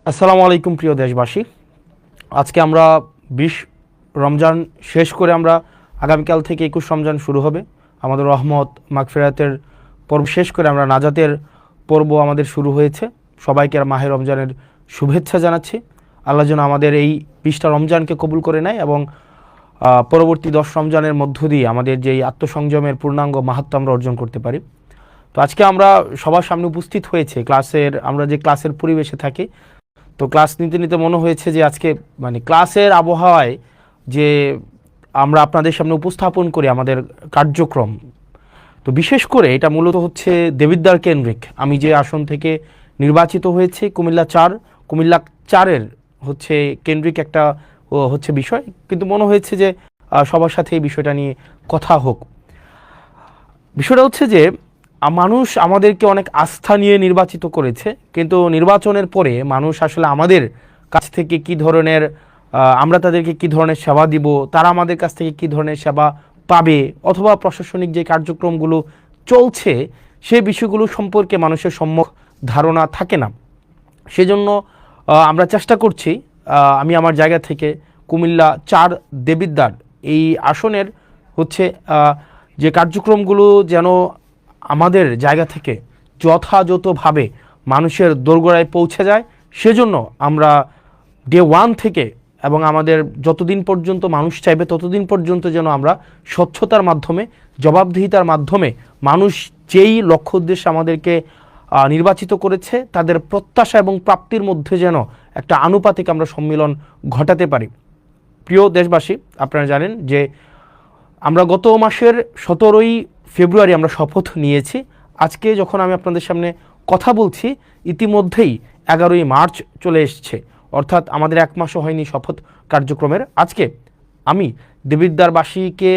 আসসালামু আলাইকুম প্রিয় দেশবাসী। আজকে আমরা 20 রমজান শেষ করে আমরা আগামীকাল থেকে 21 রমজান শুরু হবে। আমাদের রহমত মাগফিরাতের পর্ব শেষ করে আমরা নাজাতের পর্ব আমাদের শুরু হয়েছে। সবাইকে মাহে রমজানের শুভেচ্ছা জানাচ্ছি। আল্লাহ যেন আমাদের এই 20টা রমজানকে কবুল করে নেয় এবং পরবর্তী 10 রমজানের মধ্য দিয়ে আমাদের যেই আত্মসংযমের পূর্ণাঙ্গ মাহাত্ম্য আমরা অর্জন করতে পারি। তো আজকে আমরা সবার সামনে উপস্থিত হয়েছে আমরা যে ক্লাসের পরিবেশে থাকি। তো ক্লাস নিতে নিতে মনে হয়েছে যে আজকে ক্লাসের আবহাওয়ায় যে আমরা আপনাদের সামনে উপস্থাপন করি আমাদের কার্যক্রম, তো বিশেষ করে এটা মূলত হচ্ছে দেবিদ্বার কেন্দ্রিক। আমি যে আসন থেকে নির্বাচিত হয়েছে কুমিল্লা 4-এর হচ্ছে কেন্দ্রিক একটা হচ্ছে বিষয়, কিন্তু মনে হয়েছে যে সবার সাথে এই বিষয়টা নিয়ে কথা হোক। বিষয়টা হচ্ছে যে মানুষ আমাদেরকে অনেক আস্থা নিয়ে নির্বাচিত করেছে, কিন্তু নির্বাচনের পরে মানুষ আসলে আমাদের কাছ থেকে কি ধরনের আমরা তাদেরকে কি ধরনের সেবা দিব, তারা আমাদের কাছ থেকে কি ধরনের সেবা পাবে, অথবা প্রশাসনিক যে কার্যক্রমগুলো চলছে সেই বিষয়গুলো সম্পর্কে মানুষের সম্যক ধারণা থাকে না। সেজন্য আমরা চেষ্টা করছি আমি আমার জায়গা থেকে কুমিল্লা 4 দেবিদ্বার এই আসনের হচ্ছে যে কার্যক্রমগুলো যেন আমাদের জায়গা থেকে যথাযথভাবে মানুষের দোরগোড়ায় পৌঁছে যায়, সেজন্য আমরা ডে 1 থেকে এবং আমাদের যতদিন পর্যন্ত মানুষ চাইবে ততদিন পর্যন্ত যেন আমরা স্বচ্ছতার মাধ্যমে, জবাবদিহিতার মাধ্যমে মানুষ যেই লক্ষ্য উদ্দেশ্যে আমাদেরকে নির্বাচিত করেছে তাদের প্রত্যাশা এবং প্রাপ্তির মধ্যে যেন একটা আনুপাতিক আমরা সম্মিলন ঘটাতে পারি। প্রিয় দেশবাসী, আপনারা জানেন যে আমরা গত মাসের 17ই ফেব্রুয়ারি আমরা শপথ নিয়েছি। আজকে যখন আমি আপনাদের সামনে কথা বলছি ইতিমধ্যেই 11ই মার্চ চলে এসছে, অর্থাৎ আমাদের 1 মাসও হয়নি শপথ কার্যক্রমের। আজকে আমি দেবিদ্বারবাসীকে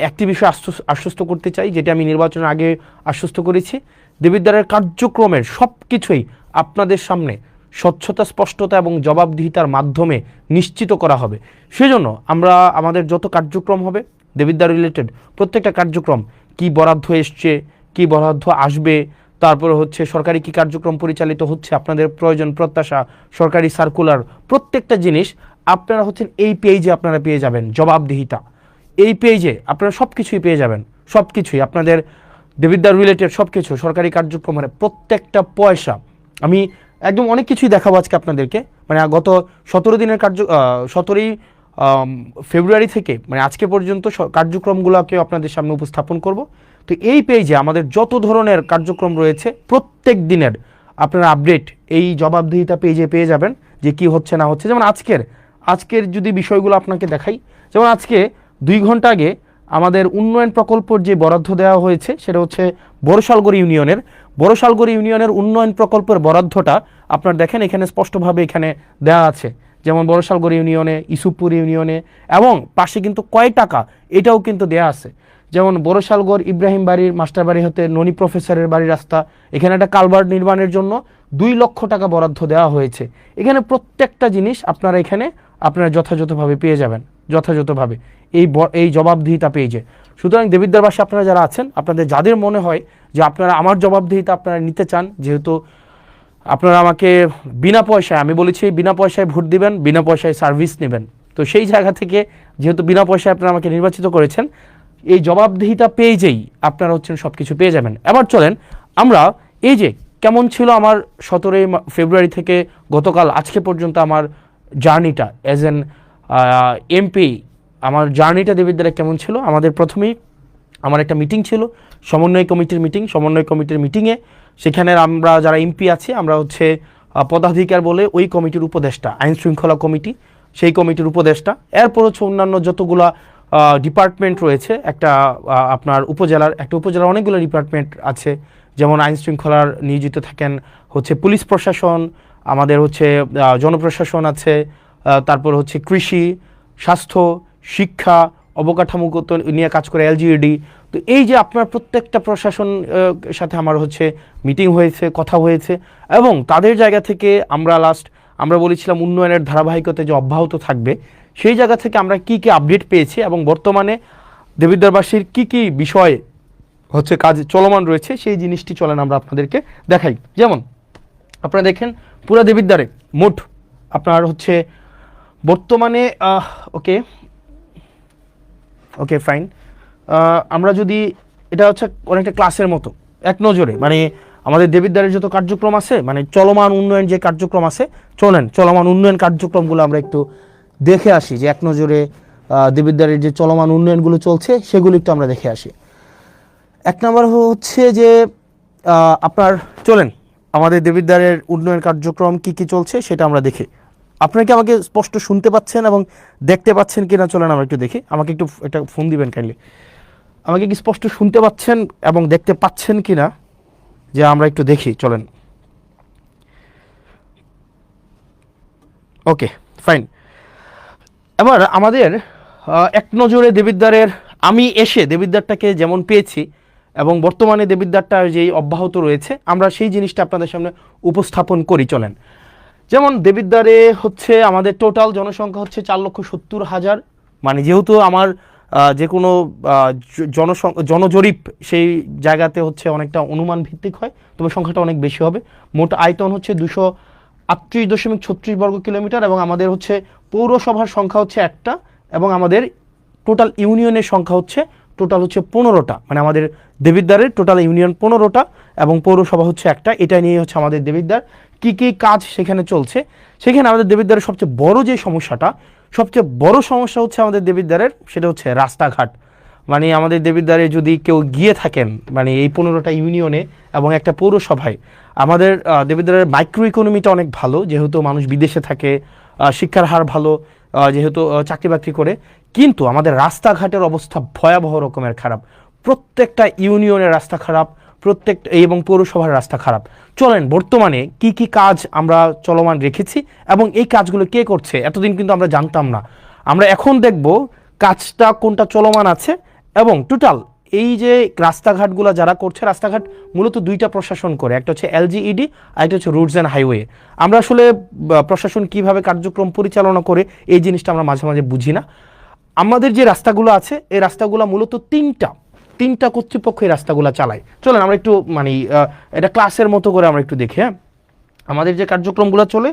একটি বিষয় আশ্বস্ত করতে চাই, যেটা আমি নির্বাচনের আগে আশ্বস্ত করেছি। দেবিদ্বারের কার্যক্রমের সব কিছুই আপনাদের সামনে স্বচ্ছতা, স্পষ্টতা এবং জবাবদিহিতার মাধ্যমে নিশ্চিত করা হবে। সেজন্য আমরা আমাদের যত কার্যক্রম হবে দেবিদ্বার রিলেটেড প্রত্যেকটা কার্যক্রম, কি বরাদ্দ এসছে, কি বরাদ্দ আসবে, তারপরে হচ্ছে সরকারি কি কার্যক্রম পরিচালিত হচ্ছে, আপনাদের প্রয়োজন প্রত্যাশা, সরকারি সার্কুলার, প্রত্যেকটা জিনিস আপনারা হচ্ছেন এই পেজে আপনারা পেয়ে যাবেন। জবাবদিহিতা এই পেজে আপনারা সব কিছুই পেয়ে যাবেন, সব কিছুই আপনাদের দেবিদ্বার রিলেটেড সব কিছু সরকারি কার্যক্রমের প্রত্যেকটা পয়সা। আমি একদম অনেক কিছুই দেখাবো আজকে আপনাদেরকে। গত 17 দিনের 17ই ফেব্রুয়ারি থেকে আজকে পর্যন্ত কার্যক্রমগুলোকে আপনাদের সামনে উপস্থাপন করব। তো এই পেজে আমাদের যত ধরনের কার্যক্রম রয়েছে প্রত্যেক দিনের আপনারা আপডেট এই জবাবদিহিতা পেজে পেয়ে যাবেন, যে কি হচ্ছে না হচ্ছে। যেমন আজকের যদি বিষয়গুলো আপনাকে দেখাই, যেমন আজকে 2 ঘন্টা আগে আমাদের উন্নয়ন প্রকল্পর যে বরাদ্দ দেওয়া হয়েছে সেটা হচ্ছে বড়শালগড় ইউনিয়নের উন্নয়ন প্রকল্পের বরাদ্দটা আপনারা দেখেন এখানে স্পষ্টভাবে এখানে দেওয়া আছে। যেমন বড়শালগড় ইউনিয়নে, ইসুফপুর ইউনিয়নে এবং পাশে কিন্তু কয় টাকা এটাও কিন্তু দেয়া আছে। যেমন বড়শালগড় ইব্রাহিম বাড়ির মাস্টার বাড়ি হতে ননি প্রফেসরের বাড়ির রাস্তা, এখানে একটা কালভার্ট নির্মাণের জন্য 2 লক্ষ টাকা বরাদ্দ দেওয়া হয়েছে। এখানে প্রত্যেকটা জিনিস আপনারা যথাযথভাবে পেয়ে যাবেন, যথাযথভাবে এই জবাবদিহিতা পেয়েছে। সুতরাং দেবিদ্বারবাসী আপনারা যারা আছেন, আপনাদের যাদের মনে হয় যে আপনারা আমার জবাবদিহিতা আপনারা নিতে চান, যেহেতু আপনারা আমাকে বিনা পয়সায়, আমি বলেছি বিনা পয়সায় ভোট দিবেন, বিনা পয়সায় সার্ভিস নেবেন, তো সেই জায়গা থেকে যেহেতু বিনা পয়সায় আপনারা আমাকে নির্বাচিত করেছেন, এই জবাবদিহিতা পেজেই আপনারা হচ্ছেন সব কিছু পেয়ে যাবেন। এবার চলেন আমরা এই যে কেমন ছিল আমার 17ই ফেব্রুয়ারি থেকে গতকাল আজকে পর্যন্ত আমার জার্নিটা অ্যাজ এন এমপি, আমার জার্নিটা দেবিদ্বারে কেমন ছিল। আমাদের প্রথমেই আমার একটা মিটিং ছিল, সমন্বয় কমিটির মিটিংয়ে সেখানে আমরা যারা এমপি আছি আমরা হচ্ছে পদাধিকার বলে ওই কমিটির উপদেষ্টা, আইন শৃঙ্খলা কমিটি সেই কমিটির উপদেষ্টা, এরপর হচ্ছে অন্যান্য যতগুলা ডিপার্টমেন্ট রয়েছে, আপনার উপজেলার অনেকগুলো ডিপার্টমেন্ট আছে। যেমন আইন শৃঙ্খলার নিয়োজিত থাকেন হচ্ছে পুলিশ প্রশাসন, আমাদের হচ্ছে জনপ্রশাসন আছে, তারপর হচ্ছে কৃষি, স্বাস্থ্য, শিক্ষা, অবকাঠামোগত নিয়ে কাজ করে এলজিইডি। তো এই যে আপনার প্রত্যেকটা প্রশাসন সাথে আমার হচ্ছে মিটিং হয়েছে, কথা হয়েছে, এবং তাদের জায়গা থেকে আমরা বলেছিলাম উন্নয়নের ধারাবাহিকতা যে অব্যাহত থাকবে, সেই জায়গা থেকে আমরা কি আপডেট পেয়েছি এবং বর্তমানে দেবিদ্বারবাসীর কি বিষয় হচ্ছে কাজ চলমান রয়েছে সেই জিনিসটি চলেন আমরা আপনাদেরকে দেখাই। যেমন আপনারা দেখেন পুরা দেবিদ্বারে মোট আপনার হচ্ছে বর্তমানে ওকে ওকে ফাইন, আমরা যদি এটা হচ্ছে অনেকটা ক্লাসের মতো এক নজরে মানে আমাদের দেবিদ্বারের যত কার্যক্রম আছে মানে চলমান উন্নয়ন যে কার্যক্রম আছে, চলেন চলমান উন্নয়ন কার্যক্রমগুলো আমরা একটু দেখে আসি, যে এক নজরে দেবিদ্বারের যে চলমান উন্নয়নগুলো চলছে সেগুলো একটু আমরা দেখে আসি। এক নম্বর হচ্ছে যে আপনার চলেন আমাদের দেবিদ্বারের উন্নয়ন কার্যক্রম কি কি চলছে সেটা আমরা দেখি। আপনারা কি আমাকে স্পষ্ট শুনতে পাচ্ছেন এবং দেখতে পাচ্ছেন কিনা চলেন আমরা একটু দেখি। আমাকে একটু একটা ফোন দিবেন কাইন্ডলি, আমাকে কি স্পষ্ট শুনতে পাচ্ছেন এবং দেখতে পাচ্ছেন কিনা, যে আমরা একটু দেখি চলেন। Okay fine. এবার আমাদের এক নজরে দেবিদ্বারের আমি এসে দেবিদ্বারটাকে যেমন পেয়েছি এবং বর্তমানে দেবিদ্বারটা যেই অব্যাহত রয়েছে আমরা সেই জিনিসটা আপনাদের সামনে উপস্থাপন করি চলেন। যেমন দেবিদ্বারে হচ্ছে আমাদের টোটাল জনসংখ্যা হচ্ছে 4,70,000, মানে যেহেতু আমার যে কোনো জনজরিপ সেই জায়গাতে হচ্ছে অনেকটা অনুমান ভিত্তিক হয়, তবে সংখ্যাটা অনেক বেশি হবে। মোট আয়তন হচ্ছে 238.36 বর্গ কিলোমিটার এবং আমাদের হচ্ছে পৌরসভার সংখ্যা হচ্ছে একটা এবং আমাদের টোটাল ইউনিয়নের সংখ্যা হচ্ছে টোটাল হচ্ছে 15টা, মানে আমাদের দেবিদ্বারের টোটাল ইউনিয়ন 15টা এবং পৌরসভা হচ্ছে একটা। এটা নিয়ে হচ্ছে আমাদের দেবিদ্বার কি কি কাজ সেখানে চলছে। সেখানে আমাদের দেবিদ্বারের সবচেয়ে বড় যে সমস্যাটা, সবচেয়ে বড় সমস্যা হচ্ছে আমাদের দেবিদ্বারের সেটা হচ্ছে রাস্তাঘাট। মানে আমাদের দেবিদ্বারে যদি কেউ গিয়ে থাকেন মানে এই 15টা ইউনিয়নে এবং একটা পৌরসভায়, আমাদের দেবিদ্বারের মাইক্রো ইকোনমিটা অনেক ভালো, যেহেতু মানুষ বিদেশে থাকে, শিক্ষার হার ভালো, যেহেতু চাকরি বাকরি করে, কিন্তু আমাদের রাস্তাঘাটের অবস্থা ভয়াবহ রকমের খারাপ। প্রত্যেকটা ইউনিয়নের রাস্তা খারাপ, প্রত্যেকটা এবং পৌরসভার রাস্তা খারাপ। চলেন বর্তমানে কি কি কাজ আমরা চলমান রেখেছি এবং এই কাজগুলো কে করছে এতদিন কিন্তু আমরা জানতাম না। আমরা এখন দেখব কাজটা কোনটা চলমান আছে এবং টোটাল এই যে রাস্তাঘাটগুলো যারা করছে, রাস্তাঘাট মূলত দুইটা প্রশাসন করে, একটা হচ্ছে এলজিইডি আর একটা হচ্ছে রুটস অ্যান্ড হাইওয়ে। আমরা আসলে প্রশাসন কিভাবে কার্যক্রম পরিচালনা করে এই জিনিসটা আমরা মাঝে মাঝে বুঝি না। আমাদের যে রাস্তাগুলো আছে এই রাস্তাগুলো মূলত তিনটা কর্তৃপক্ষ এই রাস্তাগুলো চালায়। চলেন আমরা একটু মানে এটা ক্লাসের মতো করে আমরা একটু দেখি। হ্যাঁ, আমাদের যে কার্যক্রমগুলো চলে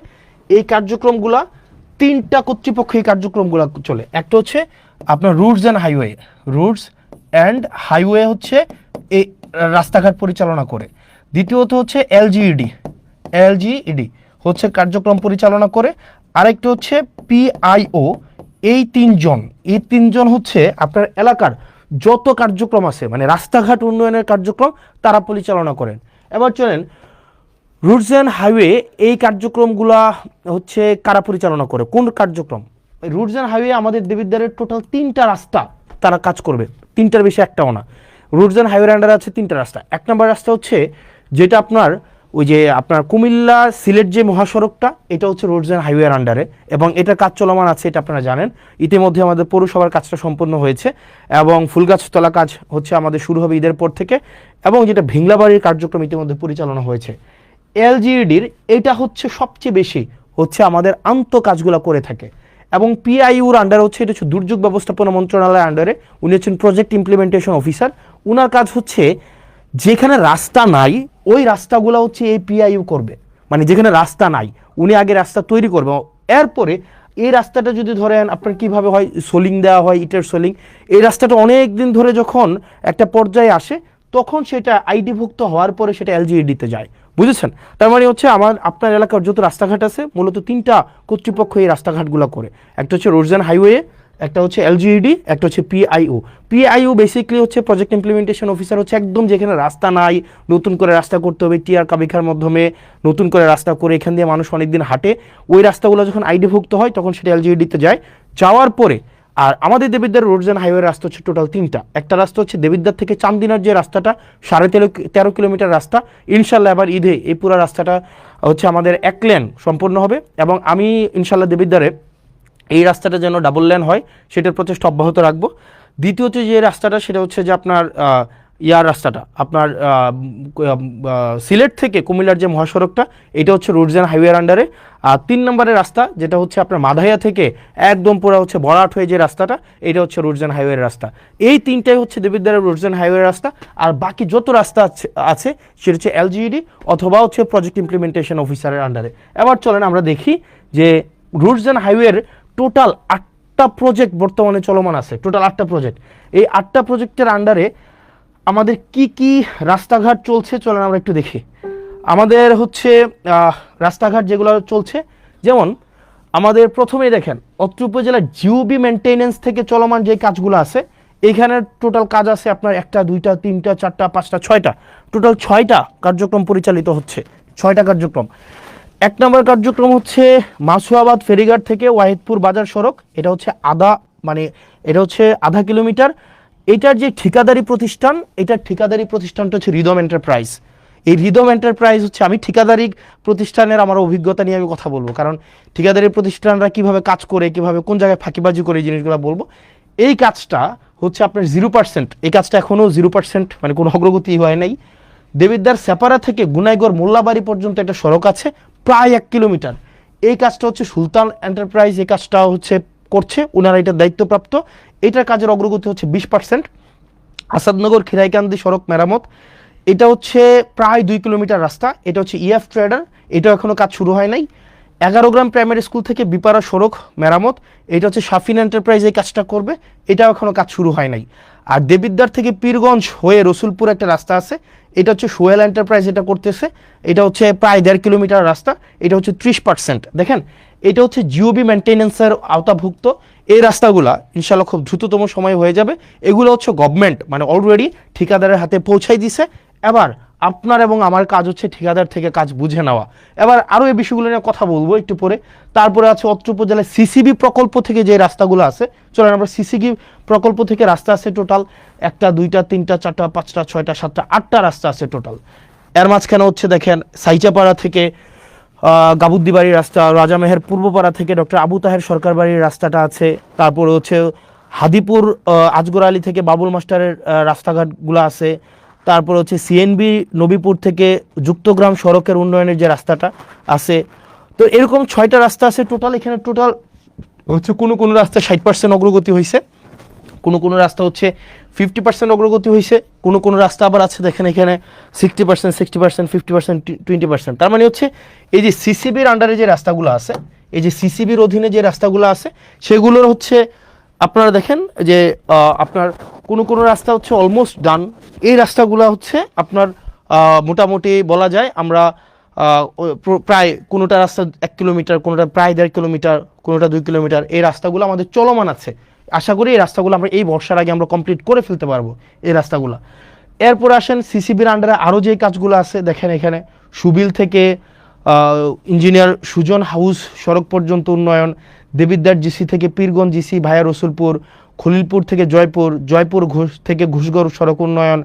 এই কার্যক্রমগুলা তিনটা কর্তৃপক্ষ এই কার্যক্রমগুলো চলে। একটা হচ্ছে আপনার রুটস অ্যান্ড হাইওয়ে হচ্ছে এই রাস্তাঘাট পরিচালনা করে। দ্বিতীয়ত হচ্ছে এলজিইডি হচ্ছে কার্যক্রম পরিচালনা করে। আরেকটা হচ্ছে পিআইও। এই তিনজন হচ্ছে আপনার এলাকার যত কার্যক্রম আছে মানে রাস্তাঘাট উন্নয়নের কার্যক্রম তারা পরিচালনা করেন। এবার চলেন রুটস অ্যান্ড হাইওয়ে এই কার্যক্রমগুলা হচ্ছে কারা পরিচালনা করে, কোন কার্যক্রম? রুটস অ্যান্ড হাইওয়ে আমাদের দেবিদ্বারের টোটাল 3টা রাস্তা তারা কাজ করবে, 3টার বেশি একটাও না। রুটস অ্যান্ড হাইওয়ের আন্ডারে আছে 3টা রাস্তা। এক নম্বর রাস্তা হচ্ছে যেটা আপনার ওই যে আপনার কুমিল্লা সিলেট যে মহাসড়কটা, এটা হচ্ছে রোডস অ্যান্ড হাইওয়ের আন্ডারে এবং এটার কাজ চলমান আছে, এটা আপনারা জানেন। ইতিমধ্যে আমাদের পৌরসভার কাজটা সম্পন্ন হয়েছে এবং ফুলগাছতলা কাজ হচ্ছে আমাদের শুরু হবে ঈদের পর থেকে, এবং যেটা ভিংলাবাড়ির কার্যক্রম ইতিমধ্যে পরিচালনা হয়েছে। এলজিইডির এটা হচ্ছে সবচেয়ে বেশি হচ্ছে আমাদের আন্ত কাজগুলো করে থাকে এবং পিআইউর আন্ডারে হচ্ছে এটা হচ্ছে দুর্যোগ ব্যবস্থাপনা মন্ত্রণালয়ের আন্ডারে, উনি হচ্ছেন প্রজেক্ট ইমপ্লিমেন্টেশন অফিসার। উনার কাজ হচ্ছে যেখানে রাস্তা নাই ওই রাস্তাগুলো হচ্ছে এই পিআইইউ করবে, মানে যেখানে রাস্তা নাই উনি আগে রাস্তা তৈরি করবে, এরপরে এই রাস্তাটা যদি ধরেন আপনার কিভাবে হয় সোলিং দেওয়া হয়, ইটের সোলিং, এই রাস্তাটা অনেক দিন ধরে যখন একটা পর্যায়ে আসে তখন সেটা আইডিভুক্ত হওয়ার পরে সেটা এলজিইডিতে যায়, বুঝেছেন? তার মানে হচ্ছে আপনার এলাকার যত রাস্তাঘাট আছে মূলত 3টা কর্তৃপক্ষ এই রাস্তাঘাটগুলো করে। একটা হচ্ছে রোডস অ্যান্ড হাইওয়ে, একটা হচ্ছে এলজিইডি, একটা হচ্ছে পিআইও বেসিক্যালি হচ্ছে প্রজেক্ট ইমপ্লিমেন্টেশন অফিসার, হচ্ছে একদম যেখানে রাস্তা নাই নতুন করে রাস্তা করতে হবে, টিআর কাবিখার মাধ্যমে নতুন করে রাস্তা করে এখান দিয়ে মানুষ অনেকদিন হাঁটে, ওই রাস্তাগুলো যখন আইডিভুক্ত হয় তখন সেটা এলজিইডিতে যায়। যাওয়ার পরে আর আমাদের দেবিদ্বার রোডস অ্যান্ড হাইওয়ে রাস্তা হচ্ছে টোটাল 3টা। একটা রাস্তা হচ্ছে দেবিদ্বার থেকে চান্দিনার যে রাস্তাটা 13.5 কিলোমিটার রাস্তা, ইনশাল্লাহ এবার ঈদে এই পুরো রাস্তাটা হচ্ছে আমাদের 1 লেন সম্পূর্ণ হবে এবং আমি ইনশাল্লাহ দেবিদ্বারে এই রাস্তাটা যেন ডাবল লেন হয় সেটার প্রচেষ্টা অব্যাহত রাখবো। দ্বিতীয়ত যে রাস্তাটা সেটা হচ্ছে যে আপনার ইয়ার রাস্তাটা আপনার সিলেট থেকে কুমিল্লার যে মহাসড়কটা, এটা হচ্ছে রুটস অ্যান্ড হাইওয়ের আন্ডারে। আর 3 নম্বরের রাস্তা যেটা হচ্ছে আপনার মাধাইয়া থেকে একদম পুরো হচ্ছে বরাট হয়ে যে রাস্তাটা, এটা হচ্ছে রুটস অ্যান্ড হাইওয়ের রাস্তা। এই 3টাই হচ্ছে দেবিদ্বারের রুটস অ্যান্ড হাইওয়ের রাস্তা। আর বাকি যত রাস্তা আছে সেটা হচ্ছে এলজিইডি অথবা হচ্ছে প্রজেক্ট ইমপ্লিমেন্টেশন অফিসারের আন্ডারে। এবার চলেন আমরা দেখি যে রুটস অ্যান্ড হাইওয়ের টোটাল 8টা প্রজেক্ট বর্তমানে চলমান আছে, টোটাল 8টা প্রজেক্ট। এই 8টা প্রজেক্টের আন্ডারে আমাদের কি কি রাস্তাঘাট চলছে চলেন আমরা একটু দেখি। আমাদের হচ্ছে রাস্তাঘাট যেগুলো চলছে, যেমন আমাদের প্রথমেই দেখেন অত্র উপজেলার জিওবি মেনটেনেন্স থেকে চলমান যে কাজগুলো আছে, এখানে টোটাল কাজ আছে আপনার 1টা 2টা 3টা 4টা 5টা 6টা, টোটাল 6টা কার্যক্রম পরিচালিত হচ্ছে, 6টা কার্যক্রম। 1 নম্বর কার্যক্রম হচ্ছে মাসুয়াবাদ ফেরিঘাট থেকে ওয়াহিদপুর বাজার সড়ক, এটা হচ্ছে আধা কিলোমিটার। এটার যে ঠিকাদারি প্রতিষ্ঠান, এটার ঠিকাদারি প্রতিষ্ঠানটা হচ্ছে রিদম এন্টারপ্রাইজ। এই রিদম এন্টারপ্রাইজ হচ্ছে, আমি ঠিকাদারি প্রতিষ্ঠানের আমার অভিজ্ঞতা নিয়ে আমি কথা বলবো, কারণ ঠিকাদারি প্রতিষ্ঠানরা কিভাবে কাজ করে, কিভাবে কোন জায়গায় ফাঁকিবাজি করে, এই জিনিসগুলো বলবো। এই কাজটা হচ্ছে আপনার 0%, এই কাজটা এখনও 0%, মানে কোনো অগ্রগতি হয় নাই। দেবিদ্বার সেপারা থেকে গুনাইগড় মোল্লাবাড়ি পর্যন্ত একটা সড়ক আছে প্রায় 1 কিলোমিটার। এই কাজটা হচ্ছে সুলতান এন্টারপ্রাইজ, এই কাজটা হচ্ছে করছে, ওনারা এটার দায়িত্বপ্রাপ্ত। এটার কাজের অগ্রগতি হচ্ছে 20%। আসাদনগর খিরাইকান্দি সড়ক মেরামত, এটা হচ্ছে প্রায় 2 কিলোমিটার রাস্তা, এটা হচ্ছে ইএফ ট্রেডার, এটাও এখনও কাজ শুরু হয় নাই। 11 গ্রাম প্রাইমারি স্কুল থেকে বিপাড়া সড়ক মেরামত, এটা হচ্ছে শাফিন এন্টারপ্রাইজ এই কাজটা করবে, এটাও এখনও কাজ শুরু হয় নাই। আর দেবিদ্বার থেকে পীরগঞ্জ হয়ে রসুলপুর একটা রাস্তা আছে, এটা হচ্ছে সোহেল এন্টারপ্রাইজ এটা করতেছে, এটা হচ্ছে প্রায় 1.5 কিলোমিটার রাস্তা, এটা হচ্ছে 30%। দেখেন এটা হচ্ছে জিওবি মেনটেন্যান্সের আওতাভুক্ত। এই রাস্তাগুলা ইনশাল্লাহ খুব দ্রুততম সময় হয়ে যাবে। এগুলো হচ্ছে গভর্নমেন্ট মানে অলরেডি ঠিকাদারের হাতে পৌঁছাই দিছে। এবার আপনার এবং আমার কাজ হচ্ছে ঠিকাদার থেকে কাজ বুঝে নেওয়া। এবার আরও এই বিষয়গুলো নিয়ে কথা বলবো একটু পরে। তারপরে আছে অত্র উপজেলায় সিসিবি প্রকল্প থেকে যে রাস্তাগুলো আছে, চলেন আমরা সিসিবি প্রকল্প থেকে রাস্তা আছে টোটাল 1টা 2টা 3টা 4টা 5টা 6টা 7টা 8টা রাস্তা আছে টোটাল। এর মাঝখানে হচ্ছে দেখেন সাইচাপাড়া থেকে গাবুদ্দিবাড়ির রাস্তা, রাজামেহের পূর্বপাড়া থেকে ডক্টর আবু তাহের সরকার বাড়ির রাস্তাটা আছে। তারপরে হচ্ছে হাদিপুর আজগর আলী থেকে বাবুল মাস্টারের রাস্তাঘাটগুলো আছে। তারপর হচ্ছে সিএনবি নবীপুর থেকে যুক্তগ্রাম সড়কের উন্নয়নের যে রাস্তাটা আছে। তো এরকম 6টা রাস্তা আছে টোটাল। এখানে টোটাল হচ্ছে কোনো রাস্তা 60% অগ্রগতি হয়েছে, কোনো রাস্তা হচ্ছে 50% অগ্রগতি হয়েছে, কোনো রাস্তা আবার আছে দেখেন এখানে 60%, 60%, 50%, 20%। তার মানে হচ্ছে এই যে সিসিবির আন্ডারে যে রাস্তাগুলো আছে, এই যে সিসিবির অধীনে যে রাস্তাগুলো আছে, সেগুলোর হচ্ছে আপনারা দেখেন যে আপনার কোনো রাস্তা হচ্ছে অলমোস্ট ডান। এই রাস্তাগুলো হচ্ছে আপনার মোটামুটি বলা যায় আমরা প্রায় কোনোটা রাস্তা 1 কিলোমিটার, কোনোটা প্রায় 1.5 কিলোমিটার, কোনোটা 2 কিলোমিটার, এই রাস্তাগুলো আমাদের চলমান আছে। আশা করি এই রাস্তাগুলো আমরা এই বর্ষার আগে আমরা কমপ্লিট করে ফেলতে পারবো এই রাস্তাগুলো। এরপর আসেন সিসিবির আন্ডারে আরও যে কাজগুলো আছে, দেখেন এখানে সুবিল থেকে ইঞ্জিনিয়ার সুজন হাউস সড়ক পর্যন্ত উন্নয়ন, দেবিদ্বার জিসি থেকে পীরগঞ্জ জিসি ভায়া রসুলপুর, খলিলপুর থেকে জয়পুর থেকে ঘুষগড় সড়ক উন্নয়ন,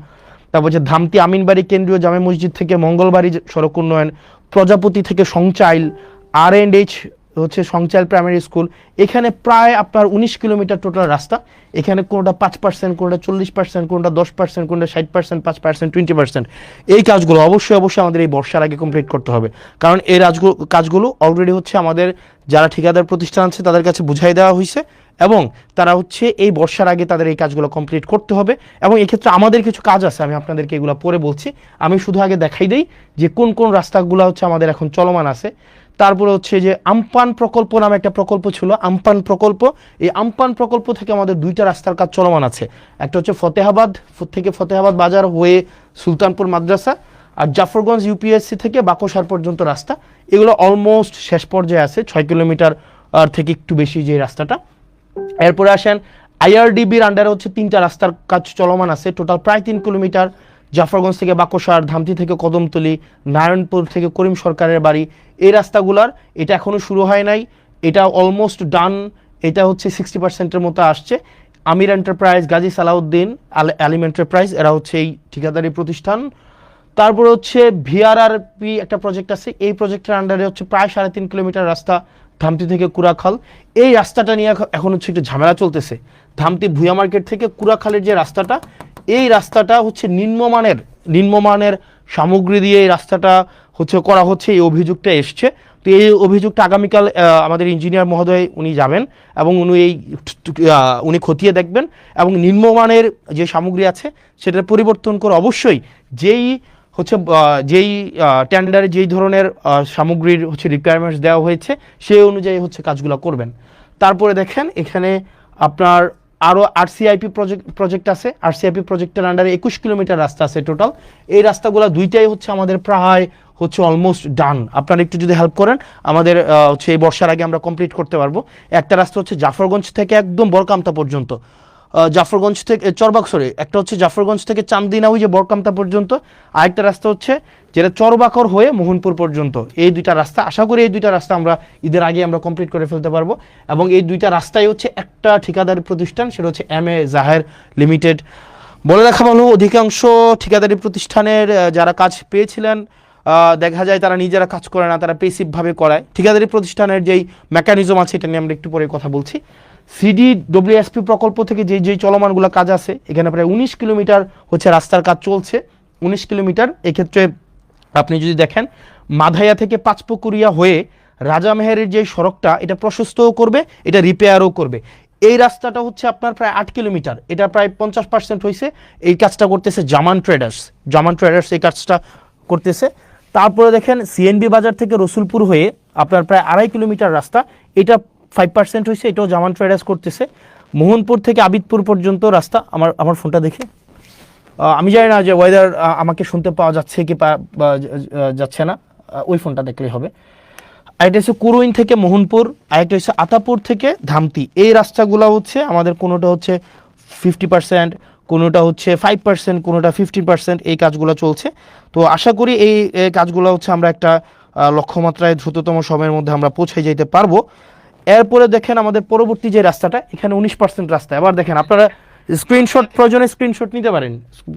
তারপর হচ্ছে ধামতি আমিনবাড়ি কেন্দ্রীয় জামে মসজিদ থেকে মঙ্গলবাড়ি সড়ক উন্নয়ন, প্রজাপতি থেকে সংচাইল, R&H হচ্ছে সংচাইল প্রাইমারি স্কুল। এখানে প্রায় আপনার 19 কিলোমিটার টোটাল রাস্তা। এখানে কোনোটা 5%, কোনোটা 40%, কোনোটা 10%, কোনোটা 60%, 5%, 20%। এই কাজগুলো অবশ্যই আমাদের এই বর্ষার আগে কমপ্লিট করতে হবে, কারণ এই কাজগুলো অলরেডি হচ্ছে আমাদের যারা ঠিকাদার প্রতিষ্ঠান আছে তাদের কাছে বুঝাই দেওয়া হয়েছে, এবং তারা হচ্ছে এই বর্ষার আগে তাদের এই কাজগুলো কমপ্লিট করতে হবে। এবং এক্ষেত্রে আমাদের কিছু কাজ আছে, আমি আপনাদেরকে এগুলো পরে বলছি। আমি শুধু আগে দেখাই দেই যে কোন রাস্তাগুলো হচ্ছে আমাদের এখন চলমান আছে। তারপরে হচ্ছে যে আমপান প্রকল্প নামে একটা প্রকল্প ছিল, আমপান প্রকল্প। এই আমপান প্রকল্প থেকে আমাদের 2টা রাস্তার কাজ চলমান আছে। একটা হচ্ছে ফতেহাবাদ বাজার হয়ে সুলতানপুর মাদ্রাসা, আর জাফরগঞ্জ ইউপিএসসি থেকে বাকশার পর্যন্ত রাস্তা। এগুলো অলমোস্ট শেষ পর্যায়ে আছে, 6 কিলোমিটার থেকে একটু বেশি যে রাস্তাটা। এরপরে আসেন আইআরডিবির আন্ডারে হচ্ছে 3টা রাস্তার কাজ চলমান আছে, টোটাল প্রায় 3 কিলোমিটার। জাফরগঞ্জ থেকে বাকশার, ধামতি থেকে কদমতলি, নারায়ণপুর থেকে করিম সরকারের বাড়ি, এই রাস্তাগুলার এটা এখনও শুরু হয় নাই, এটা অলমোস্ট ডান। এটা হচ্ছে 60%-এর মতো আসছে। আমির এন্টারপ্রাইজ, গাজী সালাউদ্দিন, আলিম এন্টারপ্রাইজ, এরা হচ্ছে এই ঠিকাদারি প্রতিষ্ঠান। তারপরে হচ্ছে ভিআরআরপি একটা প্রজেক্ট আছে, এই প্রজেক্টের আন্ডারে হচ্ছে প্রায় 3.5 কিলোমিটার রাস্তা ধামতি থেকে কুড়াখাল। এই রাস্তাটা নিয়ে এখন হচ্ছে একটু ঝামেলা চলতেছে। ধামতি ভুয়া মার্কেট থেকে কুড়াখালের যে রাস্তাটা, এই রাস্তাটা হচ্ছে নিম্নমানের সামগ্রী দিয়ে এই রাস্তাটা হচ্ছে করা হচ্ছে, এই অভিযোগটা এসছে। তো এই অভিযোগটা আগামীকাল আমাদের ইঞ্জিনিয়ার মহোদয় উনি যাবেন এবং উনি খতিয়ে দেখবেন এবং নিম্নমানের যে সামগ্রী আছে সেটার পরিবর্তন করে অবশ্যই যেই টেন্ডারে যেই ধরনের সামগ্রীর হচ্ছে রিকোয়ারমেন্টস দেওয়া হয়েছে সেই অনুযায়ী হচ্ছে কাজগুলো করবেন। তারপরে দেখেন এখানে আপনার আরও আরসিআইপি প্রজেক্ট আছে। আরসিআইপি প্রজেক্টের আন্ডারে 21 কিলোমিটার রাস্তা আছে টোটাল। এই রাস্তাগুলো দুইটাই হচ্ছে আমাদের প্রায় হচ্ছে অলমোস্ট ডান। আপনারা একটু যদি হেল্প করেন আমাদের হচ্ছে এই বর্ষার আগে আমরা কমপ্লিট করতে পারবো। একটা রাস্তা হচ্ছে জাফরগঞ্জ থেকে একদম বরকামতা পর্যন্ত, জাফরগঞ্জ থেকে একটা হচ্ছে জাফরগঞ্জ থেকে চান্দিনা ওই যে বরকামতা পর্যন্ত, আরেকটা রাস্তা হচ্ছে যেটা চরবাকর হয়ে মোহনপুর পর্যন্ত। এই দুইটা রাস্তা, আশা করি এই দুইটা রাস্তা আমরা ঈদের আগে আমরা কমপ্লিট করে ফেলতে পারবো। এবং এই দুইটা রাস্তায় হচ্ছে একটা ঠিকাদারি প্রতিষ্ঠান, সেটা হচ্ছে MA জাহের লিমিটেড। বলে রাখা ভালো, অধিকাংশ ঠিকাদারি প্রতিষ্ঠানের যারা কাজ পেয়েছিলেন দেখা যায় তারা নিজেরা কাজ করে না, তারা পেসিভভাবে করায়। ঠিকাদারি প্রতিষ্ঠানের যেই মেকানিজম আছে এটা নিয়ে আমরা একটু পরে কথা বলছি। CDWSP প্রকল্প থেকে যেই চলমানগুলো কাজ আছে, এখানে প্রায় 19 কিলোমিটার হচ্ছে রাস্তার কাজ চলছে। 19 কিলোমিটার এক্ষেত্রে আপনি যদি দেখেন মাধাইয়া থেকে পাঁচপুকুরিয়া হয়ে রাজামেহেরের যে সড়কটা এটা প্রশস্তও করবে, এটা রিপেয়ারও করবে। এই রাস্তাটা হচ্ছে আপনার প্রায় 8 কিলোমিটার, এটা প্রায় 50% হয়েছে। এই কাজটা করতেছে জামান ট্রেডার্স এই কাজটা করতেছে। তারপরে দেখেন CNB বাজার থেকে রসুলপুর হয়ে আপনার প্রায় 2.5 কিলোমিটার রাস্তা, এটা 5% হয়েছে, এটাও জামান ট্রেডার্স করতেছে। মোহনপুর থেকে আবিদপুর পর্যন্ত রাস্তা, আমার ফোনটা দেখে আমি জানি না যে ওয়েদার আমাকে শুনতে পাওয়া যাচ্ছে কি যাচ্ছে না, ওই ফোনটা দেখলেই হবে। আরেকটা হচ্ছে কুরুইন থেকে মোহনপুর, আরেকটা হচ্ছে আতাপুর থেকে ধামতি। এই রাস্তাগুলো হচ্ছে আমাদের কোনোটা হচ্ছে 50%, কোনোটা হচ্ছে 5%, কোনোটা 15%, এই কাজগুলো চলছে। তো আশা করি এই কাজগুলো হচ্ছে আমরা একটা লক্ষ্যমাত্রায় দ্রুততম সময়ের মধ্যে আমরা পৌঁছে যেতে পারবো। এরপরে দেখেন আমাদের পরবর্তী যে রাস্তাটা, এখানে 19% রাস্তা। এবার দেখেন আপনারা প্রয়োজনে স্ক্রিনশট নিতে পারেন।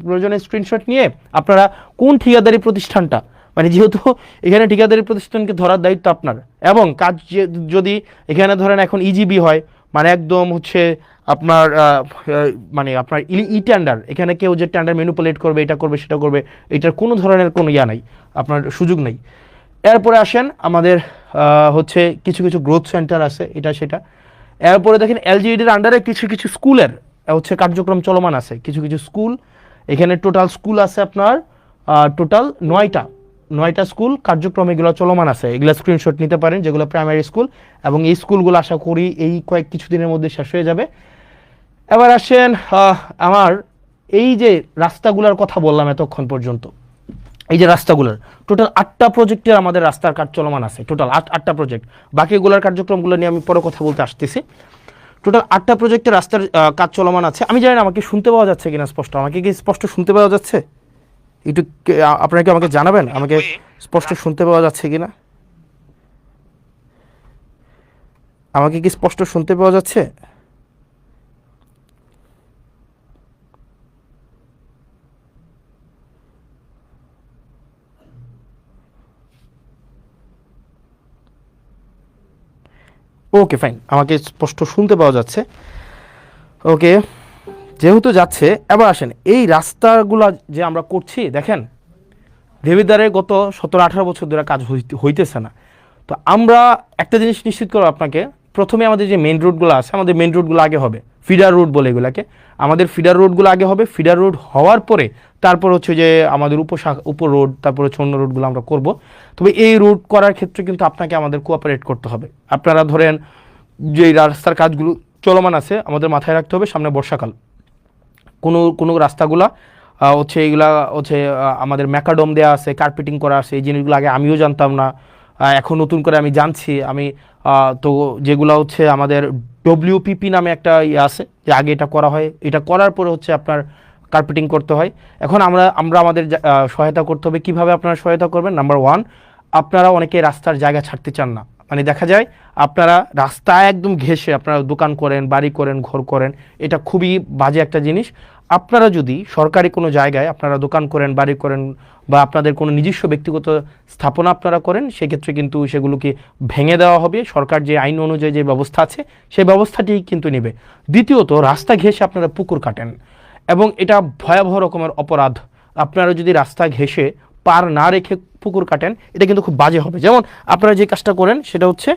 প্রয়োজনে স্ক্রিনশট নিয়ে আপনারা কোন ঠিকাদারি প্রতিষ্ঠানটা, মানে যেহেতু এখানে ঠিকাদারি প্রতিষ্ঠানকে ধরার দায়িত্ব আপনার, এবং কাজ যদি এখানে ধরেন এখন ইজিবি হয়, মানে একদম হচ্ছে আপনার আপনার টেন্ডার, এখানে কেউ যে টেন্ডার ম্যানিপুলেট করবে, এটা করবে সেটা করবে, এটার কোনো ধরনের কোনো নাই, আপনার সুযোগ নেই। এরপরে আসেন আমাদের হচ্ছে কিছু গ্রোথ সেন্টার আছে, এটা সেটা। এরপরে দেখেন LGEDর আন্ডারে কিছু স্কুলের হচ্ছে কার্যক্রম চলমান আছে, কিছু স্কুল। এখানে টোটাল স্কুল আছে আপনার টোটাল 9টা স্কুল কার্যক্রম এগুলো চলমান আছে। এগুলো স্ক্রিনশট নিতে পারেন, যেগুলো প্রাইমারি স্কুল, এবং এই স্কুলগুলো আশা করি এই কিছুদিনের মধ্যে শেষ হয়ে যাবে। এবার আসেন আমার এই যে রাস্তাগুলোর কথা বললাম এতক্ষণ পর্যন্ত, এই যে রাস্তাগুলোর টোটাল 8টা প্রজেক্টের আমাদের রাস্তার কাজ চলমান আছে, টোটাল 8টা প্রজেক্ট। বাকিগুলোর কার্যক্রমগুলো নিয়ে আমি পরে কথা বলতে আসতেছি। টোটাল 8টা প্রজেক্টের রাস্তার কাজ চলমান আছে। আমি জানি না আমাকে শুনতে পাওয়া যাচ্ছে কিনা স্পষ্ট, আমাকে কি স্পষ্ট শুনতে পাওয়া যাচ্ছে? একটু আপনারা কি আমাকে জানাবেন আমাকে স্পষ্ট শুনতে পাওয়া যাচ্ছে কিনা, আমাকে কি স্পষ্ট শুনতে পাওয়া যাচ্ছে? ওকে ফাইন, আমাকে স্পষ্ট শুনতে পাওয়া যাচ্ছে। ওকে, যেহেতু যাচ্ছে, এবার আসেন এই রাস্তাগুলো যে আমরা করছি, দেখেন দেবিদ্বারে গত 17-18 বছর ধরে কাজ হইতেছে না। তো আমরা একটা জিনিস নিশ্চিত করবো আপনাকে, প্রথমে আমাদের যে মেন রোডগুলো আছে, আমাদের মেন রোডগুলো আগে হবে, ফিডার রোড বলে এগুলাকে, আমাদের ফিডার রোডগুলো আগে হবে। ফিডার রোড হওয়ার পরে তারপর হচ্ছে যে আমাদের উপর রোড, তারপরে অন্য রোডগুলো আমরা করব। তবে এই রোড করার ক্ষেত্রে কিন্তু আপনাকে আমাদের কোঅপারেট করতে হবে। আপনারা ধরেন যে রাস্তার কাজগুলো চলমান আছে, আমাদের মাথায় রাখতে হবে সামনে বর্ষাকাল, কোনো রাস্তাগুলা হচ্ছে এইগুলা হচ্ছে আমাদের ম্যাকাডম দেওয়া আছে, কার্পেটিং করা আছে, এই জিনিসগুলো আগে আমিও জানতাম না, এখন নতুন করে আমি জানছি। তো যেগুলো হচ্ছে আমাদের WPP নামে একটা আছে, যে আগে এটা করা হয়, এটা করার পরে হচ্ছে আপনার কার্পেটিং করতে হয়। এখন আমরা আমাদের সহায়তা করতে হবে। কিভাবে আপনারা সহায়তা করবেন? নাম্বার 1, আপনারা অনেকে রাস্তার জায়গা ছাড়তে চান না, মানে দেখা যায় আপনারা রাস্তায় একদম ঘেঁষে আপনারা দোকান করেন, বাড়ি করেন, ঘর করেন, এটা খুবই বাজে একটা জিনিস। আপনারা যদি সরকারি কোনো জায়গায় আপনারা দোকান করেন, বাড়ি করেন, বা আপনাদের কোনো নিজস্ব ব্যক্তিগত স্থাপনা আপনারা করেন, সেক্ষেত্রে কিন্তু সেগুলোকে ভেঙে দেওয়া হবে। সরকার যে আইন অনুযায়ী যে ব্যবস্থা আছে সেই ব্যবস্থাটি কিন্তু নেবে। দ্বিতীয়ত, রাস্তা ঘেঁষে আপনারা পুকুর কাটেন, এবং এটা ভয়াবহ রকমের অপরাধ। আপনারা যদি রাস্তা ঘেঁষে পার না রেখে পুকুর কাটেন, এটা কিন্তু খুব বাজে হবে। যেমন আপনারা যে কাজটা করেন সেটা হচ্ছে,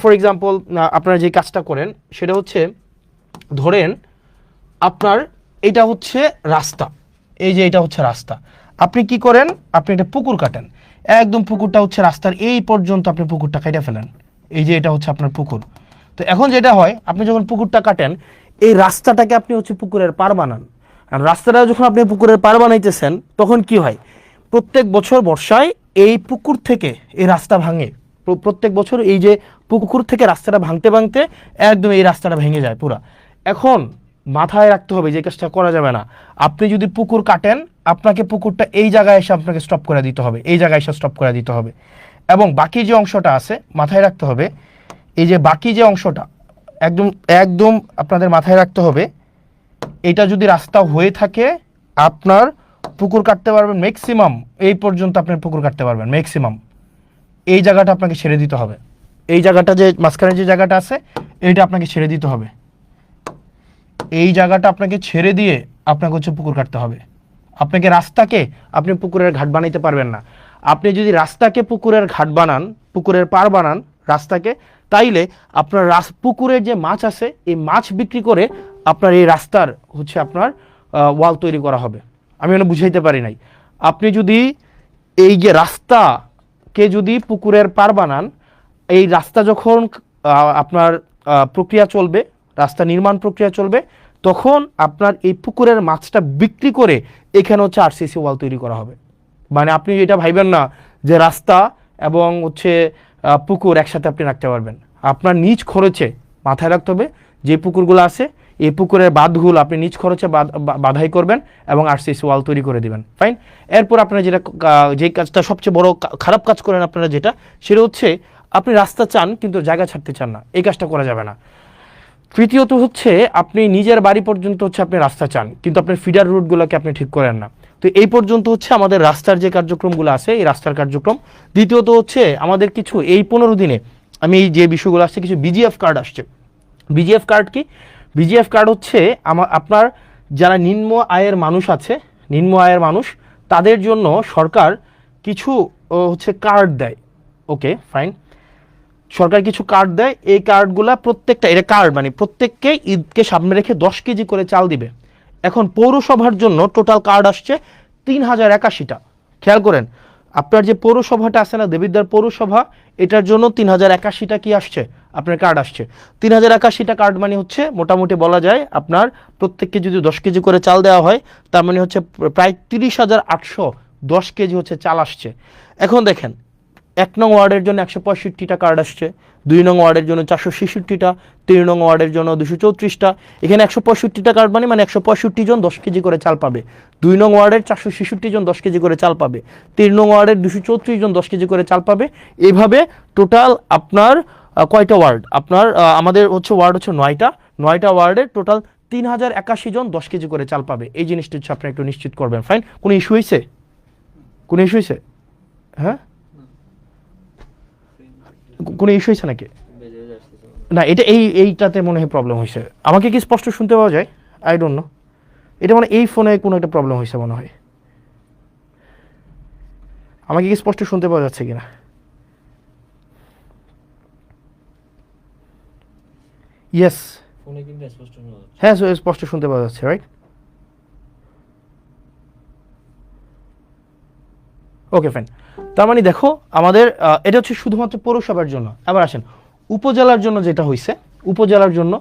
ফর এক্সাম্পল আপনারা যে কাজটা করেন সেটা হচ্ছে, ধরেন আপনার এটা হচ্ছে রাস্তা, এই যে এটা হচ্ছে রাস্তা, আপনি কি করেন, আপনি একটা পুকুর কাটেন, একদম পুকুরটা হচ্ছে রাস্তার এই পর্যন্ত আপনি পুকুরটা কেটে ফেলেন, এই যে এটা হচ্ছে আপনার পুকুর। তো এখন যেটা হয়, আপনি যখন পুকুরটা কাটেন, এই রাস্তাটাকে আপনি হচ্ছে পুকুরের পার বানান। আর রাস্তাটা যখন আপনি পুকুরের পার বানাইতেছেন, তখন কি হয়, প্রত্যেক বছর বর্ষায় এই পুকুর থেকে এই রাস্তা ভাঙে, প্রত্যেক বছর এই যে পুকুর থেকে রাস্তাটা ভাঙতে ভাঙতে একদম এই রাস্তাটা ভেঙে যায় পুরা। এখন মাথায় রাখতে হবে যে কাজটা করা যাবে না। আপনি যদি পুকুর কাটেন, আপনাকে পুকুরটা এই জায়গায় এসে আপনাকে স্টপ করে দিতে হবে, এই জায়গায় এসে স্টপ করে দিতে হবে। এবং বাকি যে অংশটা আছে মাথায় রাখতে হবে, এই যে বাকি যে অংশটা একদম একদম আপনাদের মাথায় রাখতে হবে, এটা যদি রাস্তা হয়ে থাকে আপনার পুকুর কাটতে পারবেন ম্যাক্সিমাম এই পর্যন্ত, আপনার পুকুর কাটতে পারবেন ম্যাক্সিমাম। এই জায়গাটা আপনাকে ছেড়ে দিতে হবে, এই জায়গাটা যে মাঝখানে যে জায়গাটা আছে এইটা আপনাকে ছেড়ে দিতে হবে, এই জায়গাটা আপনাকে ছেড়ে দিয়ে আপনাকে হচ্ছে পুকুর কাটতে হবে। আপনাকে রাস্তাকে আপনি পুকুরের ঘাট বানাইতে পারবেন না। আপনি যদি রাস্তাকে পুকুরের ঘাট বানান, পুকুরের পার বানান রাস্তাকে, তাইলে আপনার পুকুরের যে মাছ আছে এই মাছ বিক্রি করে আপনার এই রাস্তার হচ্ছে আপনার ওয়াল তৈরি করা হবে। আমি মানে বুঝাইতে পারি নাই। আপনি যদি এই যে রাস্তাকে যদি পুকুরের পার বানান, এই রাস্তা যখন আপনার প্রক্রিয়া চলবে, রাস্তা নির্মাণ প্রক্রিয়া চলবে, তখন আপনার এই পুকুরের মাছটা বিক্রি করে এখানে হচ্ছে আরসিসি ওয়াল তৈরি করা হবে। মানে আপনি এটা ভাইবেন না যে রাস্তা এবং হচ্ছে পুকুর একসাথে আপনি রাখতে পারবেন। আপনার নিজ খরচে মাথায় রাখতে হবে, যে পুকুরগুলো আছে এই পুকুরের বাঁধগুলো আপনি নিজ খরচে বাধাই করবেন এবং আরসিসি ওয়াল তৈরি করে দিবেন। ফাইন। এরপর আপনারা যেটা, যে কাজটা সবচেয়ে বড় খারাপ কাজ করেন আপনারা, যেটা সেটা হচ্ছে আপনি রাস্তা চান কিন্তু জায়গা ছাড়তে চান না, এই কাজটা করা যাবে না। তৃতীয়ত হচ্ছে আপনি নিজের বাড়ি পর্যন্ত হচ্ছে আপনি রাস্তা চান কিন্তু আপনার ফিডার রুটগুলোকে আপনি ঠিক করেন না। তো এই পর্যন্ত হচ্ছে আমাদের রাস্তার যে কার্যক্রমগুলো আছে, এই রাস্তার কার্যক্রম। দ্বিতীয়ত হচ্ছে আমাদের কিছু এই 15 দিনে আমি এই যে বিষয়গুলো আসছে, কিছু বিজিএফ কার্ড আসছে। বিজিএফ কার্ড কি? বিজিএফ কার্ড হচ্ছে আপনার যারা নিম্ন আয়ের মানুষ আছে, নিম্ন আয়ের মানুষ, তাদের জন্য সরকার কিছু হচ্ছে কার্ড দেয়। ওকে ফাইন, সরকার কিছু কার্ড দেয়। এই কার্ডগুলা প্রত্যেকটা, এটা কার্ড মানে প্রত্যেককে ঈদকে সামনে রেখে 10 কেজি করে চাল দিবে। এখন পৌরসভার জন্য টোটাল কার্ড আসছে 3081টা। খেয়াল করেন, আপনার যে পৌরসভাটা আছে না, দেবিদ্বার পৌরসভা, এটার জন্য 3081টা কি আসছে, আপনার কার্ড আসছে। 3081টা কার্ড মানে হচ্ছে মোটামুটি বলা যায় আপনার প্রত্যেককে যদি 10 কেজি করে চাল দেওয়া হয়, তার মানে হচ্ছে প্রায় 30,810 কেজি হচ্ছে চাল আসছে। এখন দেখেন, 1 নং ওয়ার্ডের জন্য 165টা কার্ড আসছে, 2 নং ওয়ার্ডের জন্য 466টা, 3 নং ওয়ার্ডের জন্য 234টা। এখানে 165টা কার্ড মানে 165 জন 10 কেজি করে চাল পাবে। 2 নং ওয়ার্ডের 466 জন 10 কেজি করে চাল পাবে। 3 নং ওয়ার্ডের 234 জন 10 কেজি করে চাল পাবে। এইভাবে টোটাল আপনার কয়টা ওয়ার্ড, আপনার আমাদের হচ্ছে ওয়ার্ড হচ্ছে 9টা ওয়ার্ডের টোটাল 3081 জন 10 কেজি করে চাল পাবে। এই জিনিসটা হচ্ছে আপনি একটু নিশ্চিত করবেন। ফাইন। কোনো ইস্যু হয়েছে? কোনো ইস্যু হয়েছে? হ্যাঁ, কোনো ইস্যু হয়েছে নাকি? না, এটা এইটাতে মনে হয় প্রবলেম হয়েছে। আমাকে কি স্পষ্ট শুনতে পাওয়া যায়? আই ডোন্ট নো, এটা মানে এই ফোনে কোনো একটা প্রবলেম হয়েছে মনে হয়। আমাকে কি স্পষ্ট শুনতে পাওয়া যাচ্ছে কিনা? ইয়েস, হ্যাঁ স্পষ্ট শুনতে পাওয়া যাচ্ছে, রাইট? Okay fine. তার মানে দেখো আমাদের এটা হচ্ছে শুধুমাত্র পৌরসভার জন্য। আবার আসেন উপজেলার জন্য, যেটা হয়েছে উপজেলার জন্য,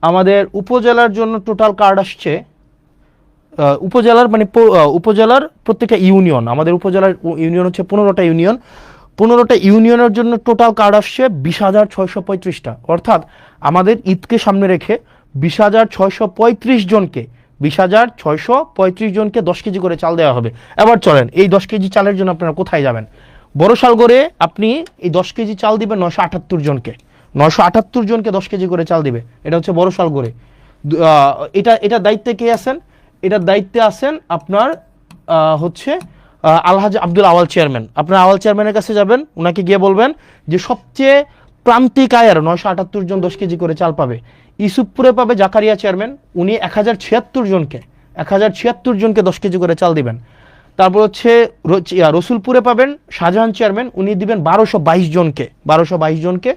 আমাদের উপজেলার জন্য টোটাল কার্ড আসছে, উপজেলার মানে উপজেলার প্রত্যেকটা ইউনিয়ন, আমাদের উপজেলার ইউনিয়ন হচ্ছে 15টা ইউনিয়ন। 15টা ইউনিয়নের জন্য টোটাল কার্ড আসছে 20,635টা। অর্থাৎ আমাদের ঈদকে সামনে রেখে 20,635 জনকে 20,635 জনকে 10 কেজি করে চাল দেওয়া হবে। এবার চলেন, এই 10 কেজি চালের জন্য আপনারা কোথায় যাবেন? বড়শালগড়ে আপনি এই 10 কেজি চাল দিবেন 978 জনকে, 978 জনকে 10 কেজি করে চাল দিবে। এটা হচ্ছে বড়শালগড়ে। এটা দায়িত্বে কে আছেন? এটার দায়িত্বে আছেন আপনার হচ্ছে আলহাজ আব্দুল আওয়াল চেয়ারম্যান। আপনার আওয়াল চেয়ারম্যানের কাছে যাবেন, ওনাকে গিয়ে বলবেন যে সবচেয়ে প্রান্তিক আয়ের 978 জন 10 কেজি করে চাল পাবে। ইউসুফপুরে পাবে জাকারিয়া চেয়ারম্যান, উনি 1076 জনকে 1076 জনকে 10 কেজি করে চাল দিবেন। তারপর হচ্ছে রসুলপুরে পাবেন শাহজাহান চেয়ারম্যান, উনি দিবেন 1222 জনকে।